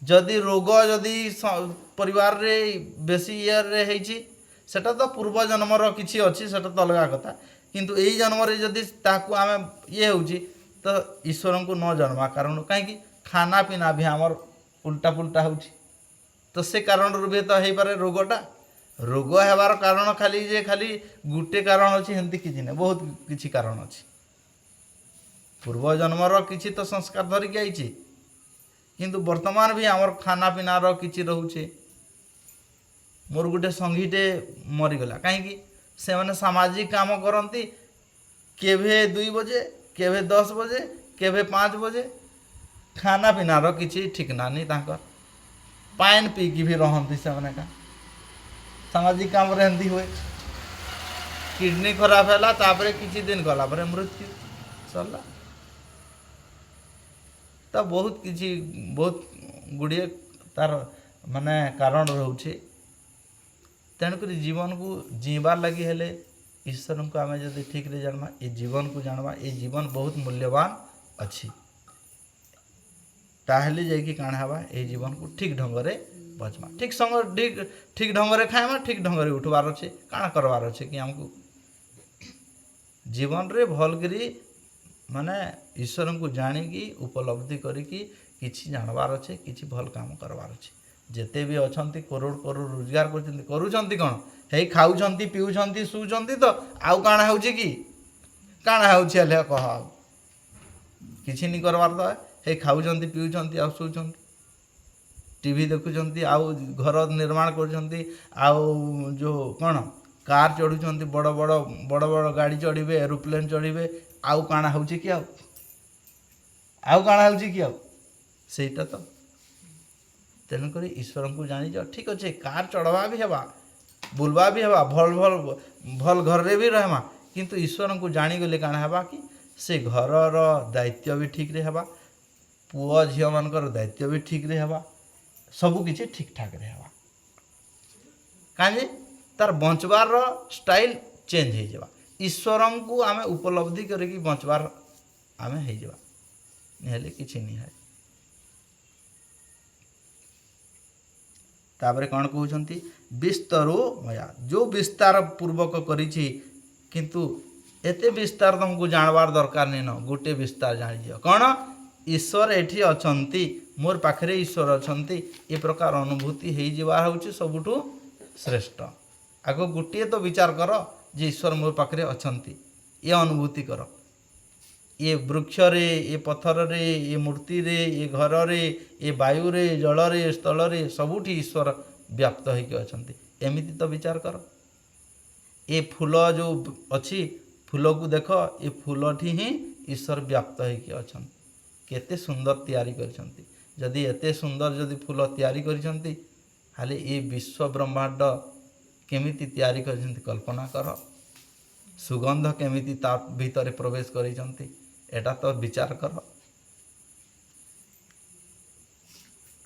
जदि रोग जदि परिवार रे बेसी ईयर रे हेछि सेटा तो पूर्व जन्मर किछि अछि सेटा तो अलग कथा किंतु एई जन्म रे जदि ताकू आमे ये होछि तो ईश्वर को न जानिबा कारण कहीं खाना पीना भी हमर उल्टा पुल्टा होछि तो से कारण भी तो हो पारे रोगटा रोग हेबार कारण खाली गोटे कारण अच्छी हेमती किसी ना बहुत किसी कारण अच्छी पूर्व जन्मर किसी तो संस्कार धरिकी आई किंतु वर्तमान भी आमर खाना पीनार किसी रोचे मोर गोटे संगीटे मरीगला कहीं से मैंने सामाजिक काम करती केभे 2 बजे केभे 10 बजे केभे 5 बजे खाना पीनार किसी ठिकना नहीं तांकर पान पीकी भी रहती से मैंने का सामाजिक काम एमती हुए किडनी खराब है तापर किसी दिन गला मृत्यु सरला ତ ବହୁତ କିଛି ବହୁତ ଗୁଡ଼ିଏ ତାର ମାନେ କାରଣ ରହୁଛି। ତେଣୁକରି ଜୀବନକୁ ଜିଇବାର୍ ଲାଗି ହେଲେ ଈଶ୍ୱରଙ୍କୁ ଆମେ ଯଦି ଠିକ୍ରେ ଜାଣବା, ଏ ଜୀବନକୁ ଜାଣବା, ଏ ଜୀବନ ବହୁତ ମୂଲ୍ୟବାନ ଅଛି, ତାହେଲେ ଯାଇକି କାଣା ହେବା, এই ଜୀବନକୁ ଠିକ୍ ଢଙ୍ଗରେ ବଞ୍ଚବା, ଠିକ୍ ଢଙ୍ଗରେ ଖାଇବା, ଠିକ୍ ଢଙ୍ଗରେ ଉଠବାର ଅଛି, କାଣା କରବାର ଅଛି କି ଆମକୁ ଜୀବନରେ ଭଲକରି ମାନେ ଈଶ୍ୱରଙ୍କୁ ଜାଣିକି ଉପଲବ୍ଧି କରିକି କିଛି ଜାଣବାର ଅଛି, କିଛି ଭଲ କାମ କରବାର ଅଛି। ଯେତେ ବି ଅଛନ୍ତି କରୋଡ଼ କରୋଡ଼ ରୋଜଗାର କରୁଛନ୍ତି କ'ଣ, ହେଇ ଖାଉଛନ୍ତି ପିଉଛନ୍ତି ଶୁଉଛନ୍ତି, ତ ଆଉ କାଣା ହେଉଛି କି, କାଣା ହେଉଛି ହେଲେ କହ, ଆଉ କିଛି ନି କରବାର ତ, ହେଇ ଖାଉଛନ୍ତି ପିଉଛନ୍ତି ଆଉ ଶୋଉଛନ୍ତି, ଟିଭି ଦେଖୁଛନ୍ତି, ଆଉ ଘର ନିର୍ମାଣ କରୁଛନ୍ତି, ଆଉ ଯେଉଁ କ'ଣ କାର୍ ଚଢ଼ୁଛନ୍ତି, ବଡ଼ ବଡ଼ ଗାଡ଼ି ଚଢ଼ିବେ, ଏରୋପ୍ଲେନ୍ ଚଢ଼ିବେ, ଆଉ କାଣା ହେଉଛି କି, ଆଉ କାଣା ହେଉଛି କି, ଆଉ ସେଇଟା ତ। ତେଣୁକରି ଈଶ୍ୱରଙ୍କୁ ଜାଣିଛ, ଠିକ୍ ଅଛେ, କାର୍ ଚଢ଼ବା ବି ହେବା, ବୁଲବା ବି ହେବା, ଭଲ ଘରରେ ବି ରହମା, କିନ୍ତୁ ଈଶ୍ୱରଙ୍କୁ ଜାଣିଗଲେ କାଣା ହେବା କି, ସେ ଘରର ଦାୟିତ୍ୱ ବି ଠିକ୍ରେ ହେବା, ପୁଅ ଝିଅମାନଙ୍କର ଦାୟିତ୍ୱ ବି ଠିକ୍ରେ ହେବା, ସବୁକିଛି ଠିକ୍ ଠାକ୍ରେ ହେବା। କାହିଁକି ତାର ବଞ୍ଚବାର ଷ୍ଟାଇଲ୍ ଚେଞ୍ଜ ହେଇଯିବା, ଈଶ୍ୱରଙ୍କୁ ଆମେ ଉପଲବ୍ଧି କରିକି ବଞ୍ଚବାର ଆମେ ହେଇଯିବା, ହେଲେ କିଛି ନି ହଏ। ତାପରେ କ'ଣ କହୁଛନ୍ତି, ବିସ୍ତରୁ ମୟା, ଯେଉଁ ବିସ୍ତାର ପୂର୍ବକ କରିଛି, କିନ୍ତୁ ଏତେ ବିସ୍ତାର ତୁମକୁ ଜାଣବାର ଦରକାର ନାଇଁନ, ଗୋଟେ ବିସ୍ତାର ଜାଣିଯିବ କ'ଣ, ଈଶ୍ୱର ଏଠି ଅଛନ୍ତି, ମୋର ପାଖରେ ଈଶ୍ୱର ଅଛନ୍ତି, ଏ ପ୍ରକାର ଅନୁଭୂତି ହେଇଯିବା ହେଉଛି ସବୁଠୁ ଶ୍ରେଷ୍ଠ। ଆଗ ଗୋଟିଏ ତ ବିଚାର କର ଯେ ଈଶ୍ୱର ମୋର ପାଖରେ ଅଛନ୍ତି, ଏ ଅନୁଭୂତି କର, ଏ ବୃକ୍ଷରେ, ଏ ପଥରରେ, ଏ ମୂର୍ତ୍ତିରେ, ଏ ଘରରେ, ଏ ବାୟୁରେ, ଜଳରେ, ସ୍ଥଳରେ, ସବୁଠି ଈଶ୍ୱର ବ୍ୟାପ୍ତ ହେଇକି ଅଛନ୍ତି, ଏମିତି ତ ବିଚାର କର। ଏ ଫୁଲ ଯେଉଁ ଅଛି, ଫୁଲକୁ ଦେଖ, ଏ ଫୁଲଠି ହିଁ ଈଶ୍ୱର ବ୍ୟାପ୍ତ ହେଇକି ଅଛନ୍ତି, କେତେ ସୁନ୍ଦର ତିଆରି କରିଛନ୍ତି। ଯଦି ଏତେ ସୁନ୍ଦର ଯଦି ଫୁଲ ତିଆରି କରିଛନ୍ତି, ହେଲେ ଏ ବିଶ୍ୱ ବ୍ରହ୍ମାଣ୍ଡ କେମିତି ତିଆରି କରିଛନ୍ତି କଳ୍ପନା କର, ସୁଗନ୍ଧ କେମିତି ତା ଭିତରେ ପ୍ରବେଶ କରିଛନ୍ତି, ଏଟା ତ ବିଚାର କର।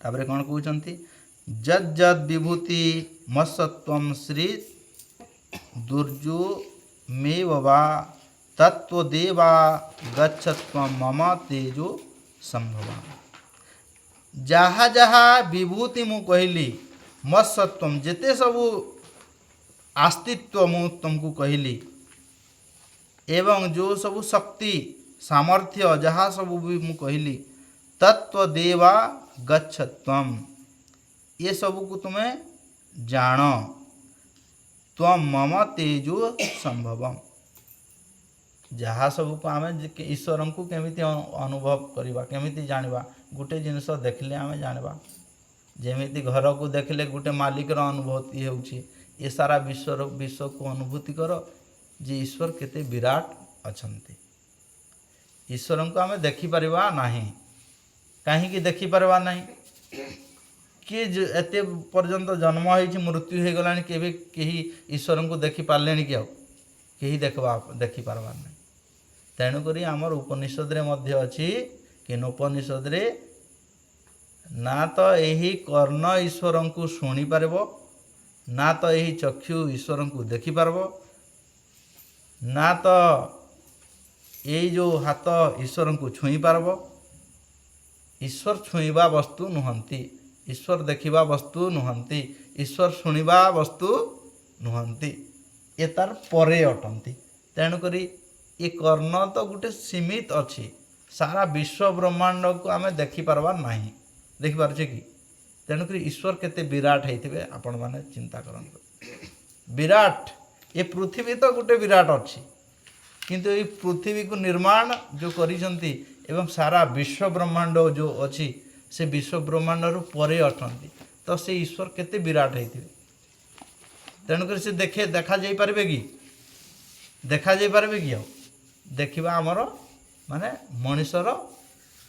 ତାପରେ କ'ଣ କହୁଛନ୍ତି, ଯଦ୍ ବିଭୂତି ମତ୍ସତ୍ୱଂ ଶ୍ରୀ ଦୁର୍ଯୁ ମେ ବା ତତ୍ତ୍ୱଦେବା ଗଚ୍ଛତ୍ୱଂ ମମ ତେଜୁ ସମ୍ଭବ। ଯାହା ଯାହା ବିଭୂତି ମୁଁ କହିଲି, ମତ୍ସତ୍ୱଂ ଯେତେ ସବୁ ଆସ୍ତିତ୍ୱ ମୁଁ ତୁମକୁ କହିଲି, ଏବଂ ଯେଉଁ ସବୁ ଶକ୍ତି ସାମର୍ଥ୍ୟ ଯାହା ସବୁ ବି ମୁଁ କହିଲି, ତତ୍ତ୍ୱଦେବା ଗଚ୍ଛତ୍ୱମ୍, ଏସବୁକୁ ତୁମେ ଜାଣ, ତ୍ୱମ୍ ମମ ତେଜୁ ସମ୍ଭବମ୍, ଯାହା ସବୁକୁ ଆମେ ଈଶ୍ୱରଙ୍କୁ କେମିତି ଅନୁଭବ କରିବା, କେମିତି ଜାଣିବା, ଗୋଟେ ଜିନିଷ ଦେଖିଲେ ଆମେ ଜାଣିବା, ଯେମିତି ଘରକୁ ଦେଖିଲେ ଗୋଟେ ମାଲିକର ଅନୁଭୂତି ହେଉଛି, ଏ ସାରା ବିଶ୍ୱକୁ ଅନୁଭୂତି କର ଯେ ଈଶ୍ୱର କେତେ ବିରାଟ ଅଛନ୍ତି। ଈଶ୍ୱରଙ୍କୁ ଆମେ ଦେଖିପାରିବା ନାହିଁ, କାହିଁକି ଦେଖିପାରିବା ନାହିଁ, କିଏ ଏତେ ପର୍ଯ୍ୟନ୍ତ ଜନ୍ମ ହେଇଛି ମୃତ୍ୟୁ ହେଇଗଲାଣି, କେବେ କେହି ଈଶ୍ୱରଙ୍କୁ ଦେଖିପାରିଲେଣି କି, ଆଉ କେହି ଦେଖିପାରିବାର ନାହିଁ। ତେଣୁକରି ଆମର ଉପନିଷଦରେ ମଧ୍ୟ ଅଛି, କେନ ଉପନିଷଦରେ ନା ତ ଏହି କର୍ଣ୍ଣ ଈଶ୍ୱରଙ୍କୁ ଶୁଣିପାରିବ, ନା ତ ଏହି ଚକ୍ଷୁ ଈଶ୍ୱରଙ୍କୁ ଦେଖିପାରିବ, ନା ତ ଏଇ ଯେଉଁ ହାତ ଈଶ୍ୱରଙ୍କୁ ଛୁଇଁ ପାରିବ। ଈଶ୍ୱର ଛୁଇଁବା ବସ୍ତୁ ନୁହନ୍ତି, ଈଶ୍ୱର ଦେଖିବା ବସ୍ତୁ ନୁହନ୍ତି, ଈଶ୍ୱର ଶୁଣିବା ବସ୍ତୁ ନୁହନ୍ତି, ଏ ତାର ପରେ ଅଟନ୍ତି। ତେଣୁକରି ଏ କର୍ଣ୍ଣ ତ ଗୋଟେ ସୀମିତ ଅଛି, ସାରା ବିଶ୍ୱ ବ୍ରହ୍ମାଣ୍ଡକୁ ଆମେ ଦେଖିପାରିବାର ନାହିଁ, ଦେଖିପାରୁଛେ କି? ତେଣୁକରି ଈଶ୍ୱର କେତେ ବିରାଟ ହେଇଥିବେ ଆପଣମାନେ ଚିନ୍ତା କରନ୍ତୁ। ବିରାଟ, ଏ ପୃଥିବୀ ତ ଗୋଟେ ବିରାଟ ଅଛି, କିନ୍ତୁ ଏଇ ପୃଥିବୀକୁ ନିର୍ମାଣ ଯେଉଁ କରିଛନ୍ତି ଏବଂ ସାରା ବିଶ୍ୱ ବ୍ରହ୍ମାଣ୍ଡ ଯେଉଁ ଅଛି, ସେ ବିଶ୍ୱ ବ୍ରହ୍ମାଣ୍ଡରୁ ପରେ ଅଟନ୍ତି, ତ ସେ ଈଶ୍ୱର କେତେ ବିରାଟ ହେଇଥିବେ। ତେଣୁକରି ସେ ଦେଖାଯାଇପାରିବେ କି, ଦେଖାଯାଇପାରିବେ କି? ଆଉ ଦେଖିବା ଆମର ମାନେ ମଣିଷର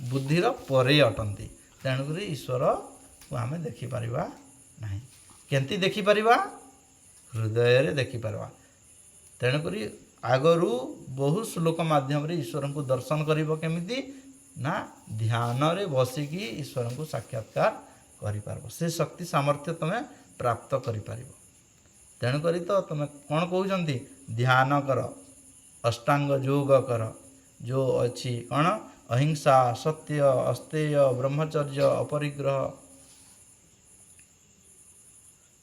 ବୁଦ୍ଧିର ପରେ ଅଟନ୍ତି। ତେଣୁକରି ଈଶ୍ୱରକୁ ଆମେ ଦେଖିପାରିବା ନାହିଁ। କେମିତି ଦେଖିପାରିବା? ହୃଦୟରେ ଦେଖିପାରିବା। ତେଣୁକରି ଆଗରୁ ବହୁ ଶ୍ଲୋକ ମାଧ୍ୟମରେ ଈଶ୍ୱରଙ୍କୁ ଦର୍ଶନ କରିବ କେମିତି? ନା ଧ୍ୟାନରେ ବସିକି ଈଶ୍ୱରଙ୍କୁ ସାକ୍ଷାତକାର କରିପାରିବ। ସେ ଶକ୍ତି ସାମର୍ଥ୍ୟ ତୁମେ ପ୍ରାପ୍ତ କରିପାରିବ। ତେଣୁକରି ତ ତୁମେ କ'ଣ କହୁଛନ୍ତି, ଧ୍ୟାନ କର, ଅଷ୍ଟାଙ୍ଗ ଯୋଗ କର, ଯେଉଁ ଅଛି କ'ଣ ଅହିଂସା, ସତ୍ୟ, ଅସ୍ତେୟ, ବ୍ରହ୍ମଚର୍ଯ୍ୟ, ଅପରିଗ୍ରହ,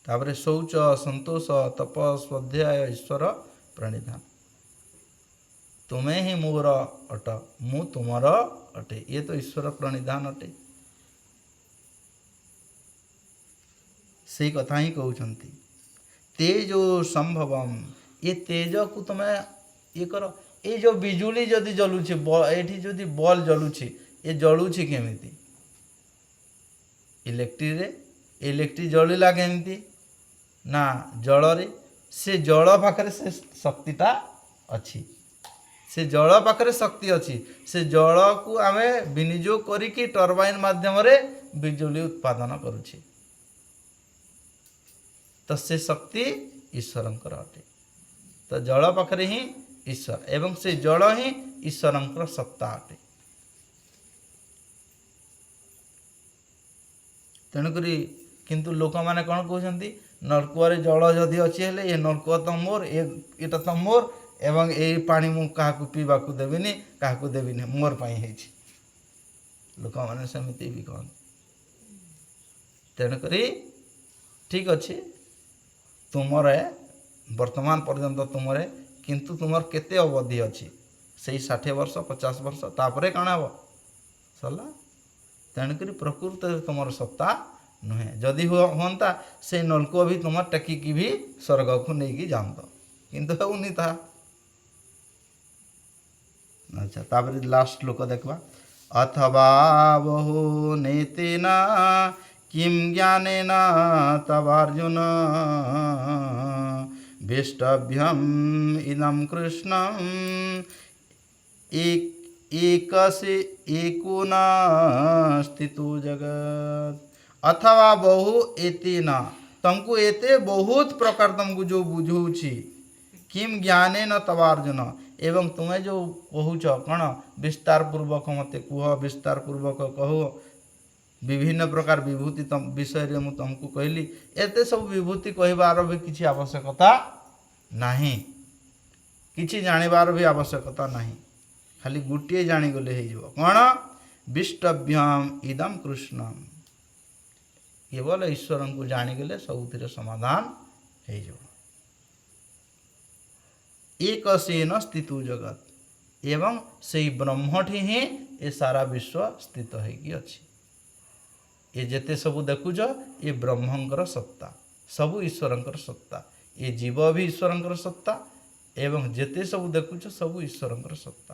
ତାପରେ ଶୌଚ, ସନ୍ତୋଷ, ତପ, ସ୍ୱାଧ୍ୟାୟ, ଈଶ୍ୱର ପ୍ରଣିଧାନ। ତୁମେ ହିଁ ମୋର ଅଟ, ମୁଁ ତୁମର ଅଟେ, ଇଏ ତ ଈଶ୍ୱର ପ୍ରଣିଧାନ ଅଟେ। ସେଇ କଥା ହିଁ କହୁଛନ୍ତି। ତେଜୋ ସମ୍ଭବମ୍, ଏ ତେଜକୁ ତୁମେ ଇଏ କର। ଏ ଯେଉଁ ବିଜୁଳି ଯଦି ଜଳୁଛି, ଏଠି ଯଦି ବଲ୍ ଜଳୁଛି, ଏ ଜଳୁଛି କେମିତି? ଇଲେକ୍ଟ୍ରିରେ। ଇଲେକ୍ଟ୍ରି ଜଳିଲା କେମିତି? ନା ଜଳରେ। ସେ ଜଳ ପାଖରେ ସେ ଶକ୍ତିଟା ଅଛି। ସେ ଜଳ ପାଖରେ ଶକ୍ତି ଅଛି। ସେ ଜଳକୁ ଆମେ ବିନିଯୋଗ କରିକି ଟର୍ବାଇନ୍ ମାଧ୍ୟମରେ ବିଜୁଳି ଉତ୍ପାଦନ କରୁଛେ। ତ ସେ ଶକ୍ତି ଈଶ୍ୱରଙ୍କର ଅଟେ। ତ ଜଳ ପାଖରେ ହିଁ ଈଶ୍ୱର, ଏବଂ ସେ ଜଳ ହିଁ ଈଶ୍ୱରଙ୍କର ସତ୍ତା ଅଟେ। ତେଣୁକରି କିନ୍ତୁ ଲୋକମାନେ କ'ଣ କହୁଛନ୍ତି, ନଳକୂଅରେ ଜଳ ଯଦି ଅଛି ହେଲେ ଏ ନଳକୂଅ ତ ମୋର, ଏଇଟା ତ ମୋର, ଏବଂ ଏଇ ପାଣି ମୁଁ କାହାକୁ ପିଇବାକୁ ଦେବିନି, କାହାକୁ ଦେବିନି, ମୋର ପାଇଁ ହେଇଛି। ଲୋକମାନେ ସେମିତି ବି କହନ୍ତି। ତେଣୁକରି ଠିକ୍ ଅଛି, ତୁମର ବର୍ତ୍ତମାନ ପର୍ଯ୍ୟନ୍ତ ତୁମରେ, କିନ୍ତୁ ତୁମର କେତେ ଅବଧି ଅଛି? ସେଇ 60 ବର୍ଷ 50 ବର୍ଷ, ତାପରେ କ'ଣ ହେବ? ସରିଲା। ତେଣୁକରି ପ୍ରକୃତରେ ତୁମର ସତ୍ତା ନୁହେଁ। ଯଦି ହୁଅନ୍ତା ସେଇ ନଳକୂଅ ବି ତୁମର ଟେକିକି ବି ସ୍ୱର୍ଗକୁ ନେଇକି ଯାଆନ୍ତ, କିନ୍ତୁ ହେଉନି ତାହା। ଆଚ୍ଛା, ତାପରେ ଲାଷ୍ଟ ଲୋକ ଦେଖିବା। ଅଥବା ବହୁ ନୀତିନା କିಂ ଜ୍ଞାନେନ ତବାର୍ଜୁନ ବିଷ୍ଟଭ୍ୟମ୍ ଇଦಂ କୃଷ୍ଣಂ ଏକୁନା ସ୍ଥିତୁ ଜଗତ। ଅଥବା ବହୁ ଏତେନ, ତୁମକୁ ଏତେ ବହୁତ ପ୍ରକାର ତୁମକୁ ଯେଉଁ ବୁଝଉଛି, କିମ୍ ଜ୍ଞାନେନ ତବାର୍ଜୁନ, ଏବଂ ତୁମେ ଯେଉଁ କହୁଛ କ'ଣ ବିସ୍ତାର ପୂର୍ବକ ମୋତେ କୁହ, ବିସ୍ତାର ପୂର୍ବକ କହ, ବିଭିନ୍ନ ପ୍ରକାର ବିଭୂତି ବିଷୟରେ ମୁଁ ତୁମକୁ କହିଲି। ଏତେ ସବୁ ବିଭୂତି କହିବାର ବି କିଛି ଆବଶ୍ୟକତା ନାହିଁ, କିଛି ଜାଣିବାର ବି ଆବଶ୍ୟକତା ନାହିଁ। ଖାଲି ଗୋଟିଏ ଜାଣିଗଲେ ହେଇଯିବ, କ'ଣ? ବିଷ୍ଟଭ୍ୟମ୍ ଇଦಂ କୃଷ୍ଣମ୍। କେବଳ ଈଶ୍ୱରଙ୍କୁ ଜାଣିଗଲେ ସବୁଥିରେ ସମାଧାନ ହେଇଯିବ। ଏକସେନ ସ୍ଥିତୁ ଜଗତ, ଏବଂ ସେଇ ବ୍ରହ୍ମଠି ହିଁ ଏ ସାରା ବିଶ୍ୱ ସ୍ଥିତ ହେଇକି ଅଛି। ଏ ଯେତେ ସବୁ ଦେଖୁଛ, ଏ ବ୍ରହ୍ମଙ୍କର ସତ୍ତା, ସବୁ ଈଶ୍ୱରଙ୍କର ସତ୍ତା। ଏ ଜୀବ ବି ଈଶ୍ୱରଙ୍କର ସତ୍ତା, ଏବଂ ଯେତେ ସବୁ ଦେଖୁଛ ସବୁ ଈଶ୍ୱରଙ୍କର ସତ୍ତା।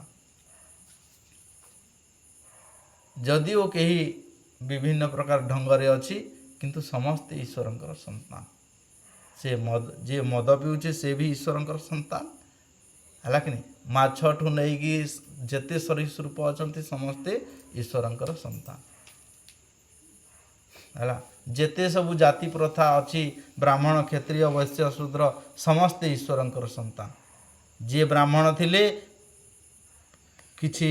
ଯଦିଓ କେହି ବିଭିନ୍ନ ପ୍ରକାର ଢଙ୍ଗରେ ଅଛି, କିନ୍ତୁ ସମସ୍ତେ ଈଶ୍ୱରଙ୍କର ସନ୍ତାନ। ସେ ଯିଏ ମଦ ପିଉଛି ସେ ବି ଈଶ୍ୱରଙ୍କର ସନ୍ତାନ, ହେଲା କି ନାହିଁ? ମାଛଠୁ ନେଇକି ଯେତେ ସରୀସୃପ ଅଛନ୍ତି ସମସ୍ତେ ଈଶ୍ୱରଙ୍କର ସନ୍ତାନ, ହେଲା। ଯେତେ ସବୁ ଜାତି ପ୍ରଥା ଅଛି, ବ୍ରାହ୍ମଣ, କ୍ଷତ୍ରିୟ, ବୈଶ୍ୟ, ଶୂଦ୍ର, ସମସ୍ତେ ଈଶ୍ୱରଙ୍କର ସନ୍ତାନ। ଯିଏ ବ୍ରାହ୍ମଣ ଥିଲେ କିଛି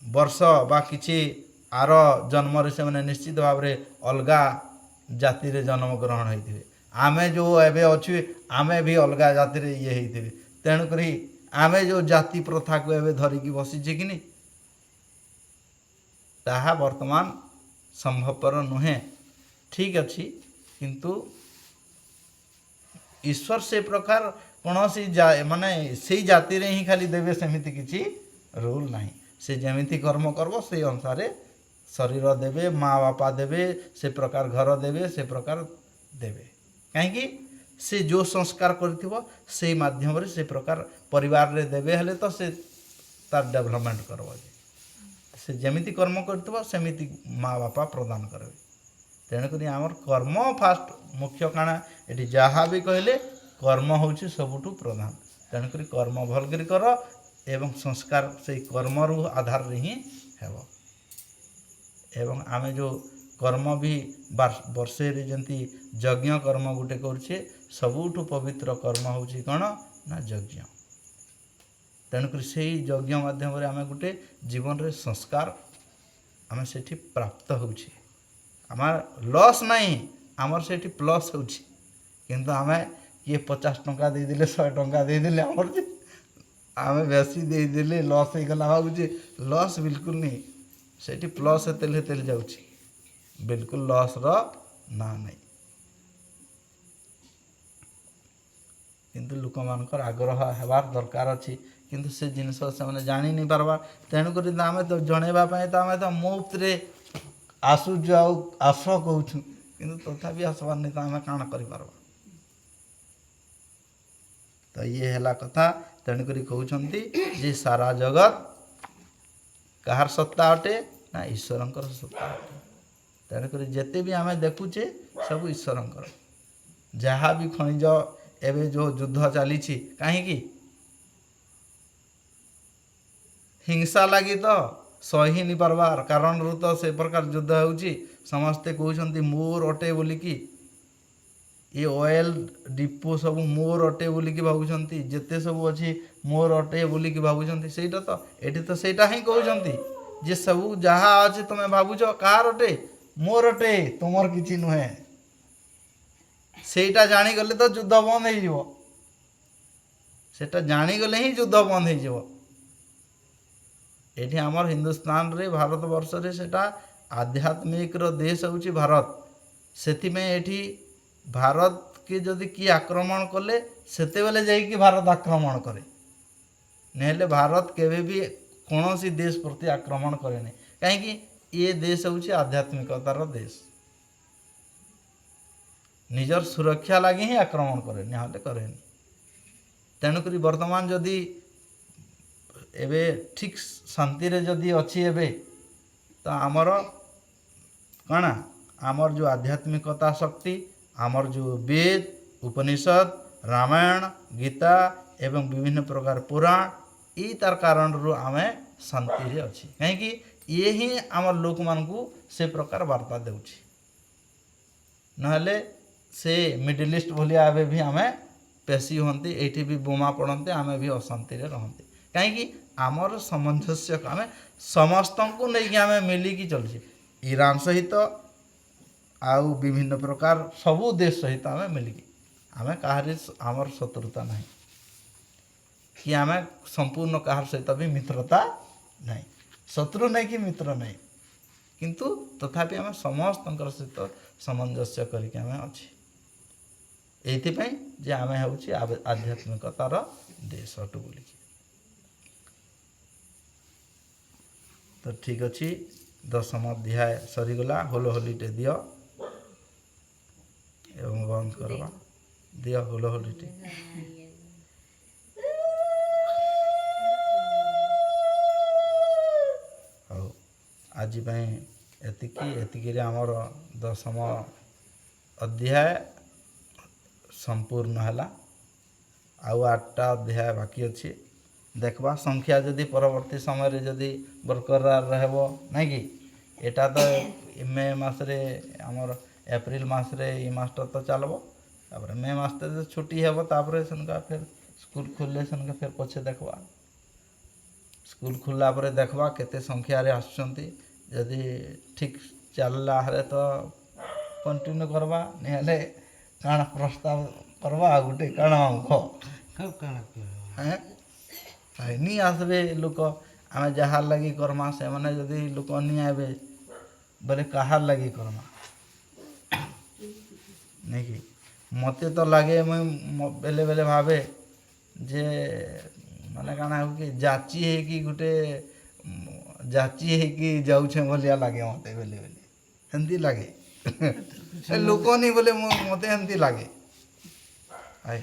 ବର୍ଷ ବା କିଛି ଆର ଜନ୍ମରେ ସେମାନେ ନିଶ୍ଚିତ ଭାବରେ ଅଲଗା ଜାତିରେ ଜନ୍ମଗ୍ରହଣ ହେଇଥିବେ। ଆମେ ଯେଉଁ ଏବେ ଅଛୁ, ଆମେ ବି ଅଲଗା ଜାତିରେ ଇଏ ହେଇଥିବେ। ତେଣୁକରି ଆମେ ଯେଉଁ ଜାତି ପ୍ରଥାକୁ ଏବେ ଧରିକି ବସିଛେ କି ନି, ତାହା ବର୍ତ୍ତମାନ ସମ୍ଭବପର ନୁହେଁ। ଠିକ୍ ଅଛି, କିନ୍ତୁ ଈଶ୍ୱର ସେ ପ୍ରକାର କୌଣସି ମାନେ ସେଇ ଜାତିରେ ହିଁ ଖାଲି ଦେବେ ସେମିତି କିଛି ରୁଲ୍ ନାହିଁ। ସେ ଯେମିତି କର୍ମ କରିବ ସେଇ ଅନୁସାରେ ଶରୀର ଦେବେ, ମା ବାପା ଦେବେ, ସେ ପ୍ରକାର ଘର ଦେବେ, ସେ ପ୍ରକାର ଦେବେ। କାହିଁକି? ସେ ଯେଉଁ ସଂସ୍କାର କରିଥିବ ସେଇ ମାଧ୍ୟମରେ ସେ ପ୍ରକାର ପରିବାରରେ ଦେବେ, ହେଲେ ତ ସେ ତାର ଡେଭଲପମେଣ୍ଟ କରିବ। ସେ ଯେମିତି କର୍ମ କରିଥିବ ସେମିତି ମା ବାପା ପ୍ରଦାନ କରିବେ। ତେଣୁକରି ଆମର କର୍ମ ଫାଷ୍ଟ ମୁଖ୍ୟ। କାଣା ଏଠି ଯାହା ବି କହିଲେ କର୍ମ ହେଉଛି ସବୁଠୁ ପ୍ରଧାନ। ତେଣୁକରି କର୍ମ ଭଲ କରି କର, ଏବଂ ସଂସ୍କାର ସେଇ କର୍ମରୁ ଆଧାରରେ ହିଁ ହେବ। ଏବଂ ଆମେ ଯେଉଁ କର୍ମ ବି ବର୍ଷେରେ ଯେମିତି ଯଜ୍ଞ କର୍ମ ଗୋଟେ କରୁଛେ, ସବୁଠୁ ପବିତ୍ର କର୍ମ ହେଉଛି କ'ଣ? ନା ଯଜ୍ଞ। ତେଣୁକରି ସେଇ ଯଜ୍ଞ ମାଧ୍ୟମରେ ଆମେ ଗୋଟେ ଜୀବନରେ ସଂସ୍କାର ଆମେ ସେଠି ପ୍ରାପ୍ତ ହେଉଛି। ଆମର ଲସ୍ ନାହିଁ, ଆମର ସେଠି ପ୍ଲସ୍ ହେଉଛି। କିନ୍ତୁ ଆମେ କିଏ 50 ଟଙ୍କା ଦେଇଦେଲେ 100 ଟଙ୍କା ଦେଇଦେଲେ ଆମର ଆମେ ବେଶୀ ଦେଇଦେଲେ ଲସ୍ ହେଇଗଲା ଭାବୁଛି। ଲସ୍ ବିଲକୁଲ ନାହିଁ, ସେଠି ପ୍ଲସ୍ ହେତେଲେ ହେତେଲେ ଯାଉଛି, ବିଲକୁଲ ଲସ୍ର ନା ନାହିଁ। କିନ୍ତୁ ଲୋକମାନଙ୍କର ଆଗ୍ରହ ହେବାର ଦରକାର ଅଛି, କିନ୍ତୁ ସେ ଜିନିଷ ସେମାନେ ଜାଣି ନି ପାରବା। ତେଣୁକରି ଆମେ ତ ଜଣେଇବା ପାଇଁ ତ ଆମେ ତ ମୁଫ୍ତରେ ଆସୁଛୁ ଆଉ ଆସ କହୁଛୁ, କିନ୍ତୁ ତଥାପି ଆସବାର ନାହିଁ ତ ଆମେ କାଣା କରିପାରବା। ତ ଇଏ ହେଲା କଥା। ତେଣୁକରି କହୁଛନ୍ତି ଯେ ସାରା ଜଗତ କାହାର ସତ୍ତା ଅଟେ ନା ଈଶ୍ୱରଙ୍କର ସତ୍ତା ଅଟେ। ତେଣୁକରି ଯେତେ ବି ଆମେ ଦେଖୁଛେ ସବୁ ଈଶ୍ୱରଙ୍କର। ଯାହା ବି ଖଣିଜ ଏବେ ଯେଉଁ ଯୁଦ୍ଧ ଚାଲିଛି, କାହିଁକି ହିଂସା ଲାଗି ତ ସହି ନି ପାରବାର କାରଣରୁ ତ ସେ ପ୍ରକାର ଯୁଦ୍ଧ ହେଉଛି। ସମସ୍ତେ କହୁଛନ୍ତି ମୋର ଅଟେ ବୋଲିକି, ଏ ଅଏଲ ଡିପୋ ସବୁ ମୋର ଅଟେ ବୋଲିକି ଭାବୁଛନ୍ତି, ଯେତେ ସବୁ ଅଛି ମୋର ଅଟେ ବୋଲିକି ଭାବୁଛନ୍ତି। ସେଇଟା ତ ଏଠି ତ ସେଇଟା ହିଁ କହୁଛନ୍ତି ଯେ ସବୁ ଯାହା ଅଛି ତୁମେ ଭାବୁଛ କାହାର ଅଟେ, ମୋର ଅଟେ, ତୁମର କିଛି ନୁହେଁ। ସେଇଟା ଜାଣିଗଲେ ତ ଯୁଦ୍ଧ ବନ୍ଦ ହେଇଯିବ। ସେଟା ଜାଣିଗଲେ ହିଁ ଯୁଦ୍ଧ ବନ୍ଦ ହେଇଯିବ। ଏଠି ଆମର ହିନ୍ଦୁସ୍ତାନରେ ଭାରତବର୍ଷରେ ସେଟା ଆଧ୍ୟାତ୍ମିକର ଦେଶ ହେଉଛି ଭାରତ। ସେଥିପାଇଁ ଏଠି ଭାରତକେ ଯଦି କିଏ ଆକ୍ରମଣ କଲେ ସେତେବେଳେ ଯାଇକି ଭାରତ ଆକ୍ରମଣ କରେ, ନହେଲେ ଭାରତ କେବେ ବି କୌଣସି ଦେଶ ପ୍ରତି ଆକ୍ରମଣ କରେନି। କାହିଁକି ଏ ଦେଶ ହେଉଛି ଆଧ୍ୟାତ୍ମିକତାର ଦେଶ। ନିଜର ସୁରକ୍ଷା ଲାଗି ହିଁ ଆକ୍ରମଣ କରେ, ନହେଲେ କରେନି। ତେଣୁକରି ବର୍ତ୍ତମାନ ଯଦି ଏବେ ଠିକ୍ ଶାନ୍ତିରେ ଯଦି ଅଛି ଏବେ, ତ ଆମର କ'ଣ ଆମର ଯେଉଁ ଆଧ୍ୟାତ୍ମିକତା ଶକ୍ତି, ଆମର ଯେଉଁ ବେଦ ଉପନିଷଦ ରାମାୟଣ ଗୀତା ଏବଂ ବିଭିନ୍ନ ପ୍ରକାର ପୁରାଣ, ଏଇ ତାର କାରଣରୁ ଆମେ ଶାନ୍ତିରେ ଅଛି। କାହିଁକି ଇଏ ହିଁ ଆମର ଲୋକମାନଙ୍କୁ ସେ ପ୍ରକାର ବାର୍ତ୍ତା ଦେଉଛି। ନହେଲେ ସେ ମିଡିଲ ଇଷ୍ଟ ଭଳିଆ ଏବେ ବି ଆମେ ପେଶି ହୁଅନ୍ତି, ଏଇଠି ବି ବୋମା ପଡ଼ନ୍ତି, ଆମେ ବି ଅଶାନ୍ତିରେ ରହନ୍ତି। କାହିଁକି ଆମର ସାମଞ୍ଜସ୍ୟ, ଆମେ ସମସ୍ତଙ୍କୁ ନେଇକି ଆମେ ମିଳିକି ଚଳୁଛେ। ଇରାନ ସହିତ ଆଉ ବିଭିନ୍ନ ପ୍ରକାର ସବୁ ଦେଶ ସହିତ ଆମେ ମିଳିକି, ଆମେ କାହାରି ଆମର ଶତ୍ରୁତା ନାହିଁ କି ଆମେ ସମ୍ପୂର୍ଣ୍ଣ କାହାର ସହିତ ବି ମିତ୍ରତା ନାହିଁ। ଶତ୍ରୁ ନାହିଁ କି ମିତ୍ର ନାହିଁ, କିନ୍ତୁ ତଥାପି ଆମେ ସମସ୍ତଙ୍କର ସହିତ ସାମଞ୍ଜସ୍ୟ କରିକି ଆମେ ଅଛେ। ଏଇଥିପାଇଁ ଯେ ଆମେ ହେଉଛି ଆଧ୍ୟାତ୍ମିକତାର ଦେଶ ଅଟୁ ବୋଲିକି। ତ ଠିକ୍ ଅଛି, 10ମ ଅଧ୍ୟାୟ ସରିଗଲା। ହୋଲ ହୋଲିଟେ ଦିଅ ଏବଂ ବନ୍ଦ କରିବା। ଦିଅ ହୋଲ ହୋଲିଟେ। ହଉ, ଆଜି ପାଇଁ ଏତିକିରେ ଆମର 10ମ ଅଧ୍ୟାୟ ସମ୍ପୂର୍ଣ୍ଣ ହେଲା। ଆଉ 8ଟା ଅଧ୍ୟାୟ ବାକି ଅଛି। ଦେଖବା ସଂଖ୍ୟା ଯଦି ପରବର୍ତ୍ତୀ ସମୟରେ ଯଦି ବରକରାର ରହିବ, ନାଇଁ କି ଏଟା ତ ମେ ମାସରେ ଆମର ଏପ୍ରିଲ ମାସରେ ଏଇ ମାସଟା ତ ଚାଲବ। ତାପରେ ମେ ମାସରେ ଛୁଟି ହେବ, ତାପରେ ସେନକା ଫେର୍ ସ୍କୁଲ ଖୋଲିଲେ ସେନକା ଫେର୍ ପଛେ ଦେଖବା। ସ୍କୁଲ ଖୋଲିଲା ପରେ ଦେଖବା କେତେ ସଂଖ୍ୟାରେ ଆସୁଛନ୍ତି। ଯଦି ଠିକ୍ ଚାଲିଲା ହେଲେ ତ କଣ୍ଟିନ୍ୟୁ କରବା, ନହେଲେ କାଣା ପ୍ରସ୍ତାବ କରବା ଆଉ ଗୋଟେ କାଣା ନି ଆସିବେ ଲୋକ, ଆମେ ଯାହାର ଲାଗି କର୍ମା, ସେମାନେ ଯଦି ଲୋକ ନି ଆଇବେ ବୋଲେ କାହାର ଲାଗି କର୍ମା, ନାଇଁ କି? ମୋତେ ତ ଲାଗେ, ମୁଇଁ ବେଲେ ବେଲେ ଭାବେ ଯେ ମାନେ କାଣା ହଉ କି ଯାଚି ହେଇକି ଗୋଟେ ଯାଚି ହେଇକି ଯାଉଛେ ଭଳିଆ ଲାଗେ ମୋତେ ବେଲେ ବେଲେ, ସେମିତି ଲାଗେ। ଲୋକ ନି ବୋଲେ ମୋତେ ଏମିତି ଲାଗେ। ଆଇ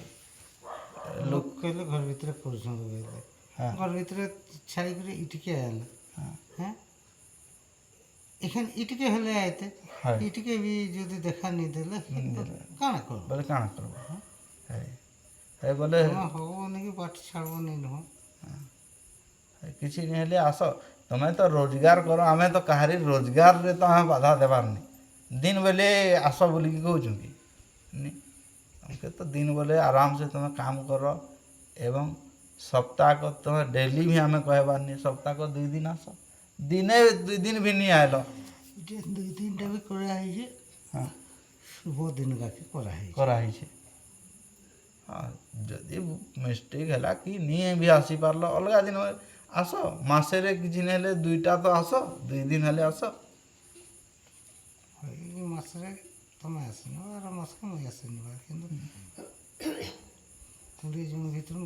লোক କହିଲେ ଘର ଭିତରେ କରୁଛନ୍ତି ବୋଇଲେ, ଘର ଭିତରେ ଛାଡ଼ିକରି ଇଟିକେ ଆଇଲା, হ্যাঁ এখানে ইটিকে হলে আইতে ইটিকে ବି ଯଦି ଦେଖା ନେଇ ଦେଲେ କାଣା କର ବୋଲେ କାଣା କରବ? ହେ ବୋଲେ ହବନି କି ବାଟ ଛାଡ଼ବନି ନୁହଁ। କିଛି ନି ହେଲେ ଆସ, ତମେ ତ ରୋଜଗାର କର, ଆମେ ତ କାହାରି ରୋଜଗାରରେ ତ ଆମେ ବାଧା ଦେବାରନି। ଦିନ ବେଲେ ଆସ ବୋଲିକି କହୁଛୁ କି ତମକେ ତ ଦିନ ବେଲେ ଆରାମସେ ତମେ କାମ କର ଏବଂ सप्ताह तुम डेली भी आम कहबार नहीं सप्ताह 2 दिन आस दिने 2 दिन भी नहीं आयल যে 2-3টা ବି କରାହେଇଛି हाँ ଶୁଭ ଦିନ ଯାକେ କରାହେଇଛି କରାହେଇଛି हाँ जदि मिस्टेक है कि नहीं भी आसी पारल अलग दिन आस मसेरे किसी नहीं हेले 2टा तो आस 2 दिन हेले आस ଏଇ ମାସରେ ତମେ ଆସିନ ଆର ମାସକୁ ମୁଁ ଆସିନି କିନ୍ତୁ 20 ଜଣ ଭିତରୁ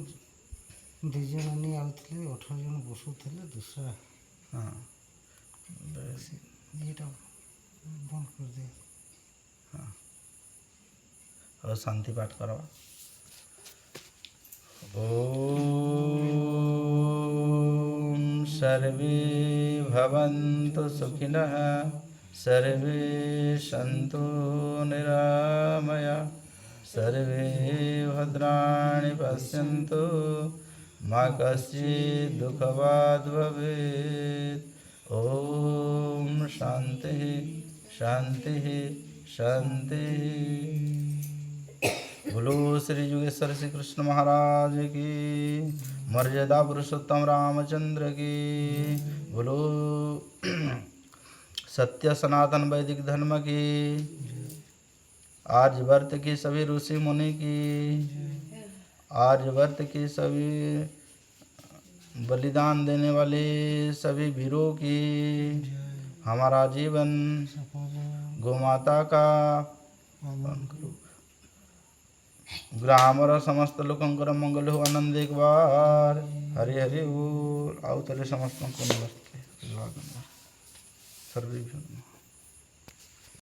2 ଜଣ ନେଇ ଆଉଥିଲେ 18 ଜଣ ବସୁଥିଲେ ଦୂସରା हाँ ଏଇଟା ବନ୍ଦ କରିଦିଅ और शांति पाठ करवा ओम सर्वे भवन्तु सुखिनः सर्वे सन्तु निरामया सर्वे भद्राणि पश्यन्तु मा कश्चित् दुःखभाग् भवेत् ओम शांति शांति शांति बोलो श्री युगेश्वर श्री कृष्ण महाराज की मर्यादा पुरुषोत्तम रामचंद्र की बोलो सत्य सनातन वैदिक धर्म की आर्यवर्त की सभी ऋषि मुनि की आर्यवर्त की सभी बलिदान देने वाले सभी वीरों की हमारा जीवन गोमाता का ग्रामर समस्त लोकंकर मंगल हो आनंद एक बार हरि हरि बोल आओ तले समस्त को नमस्ते सर्वे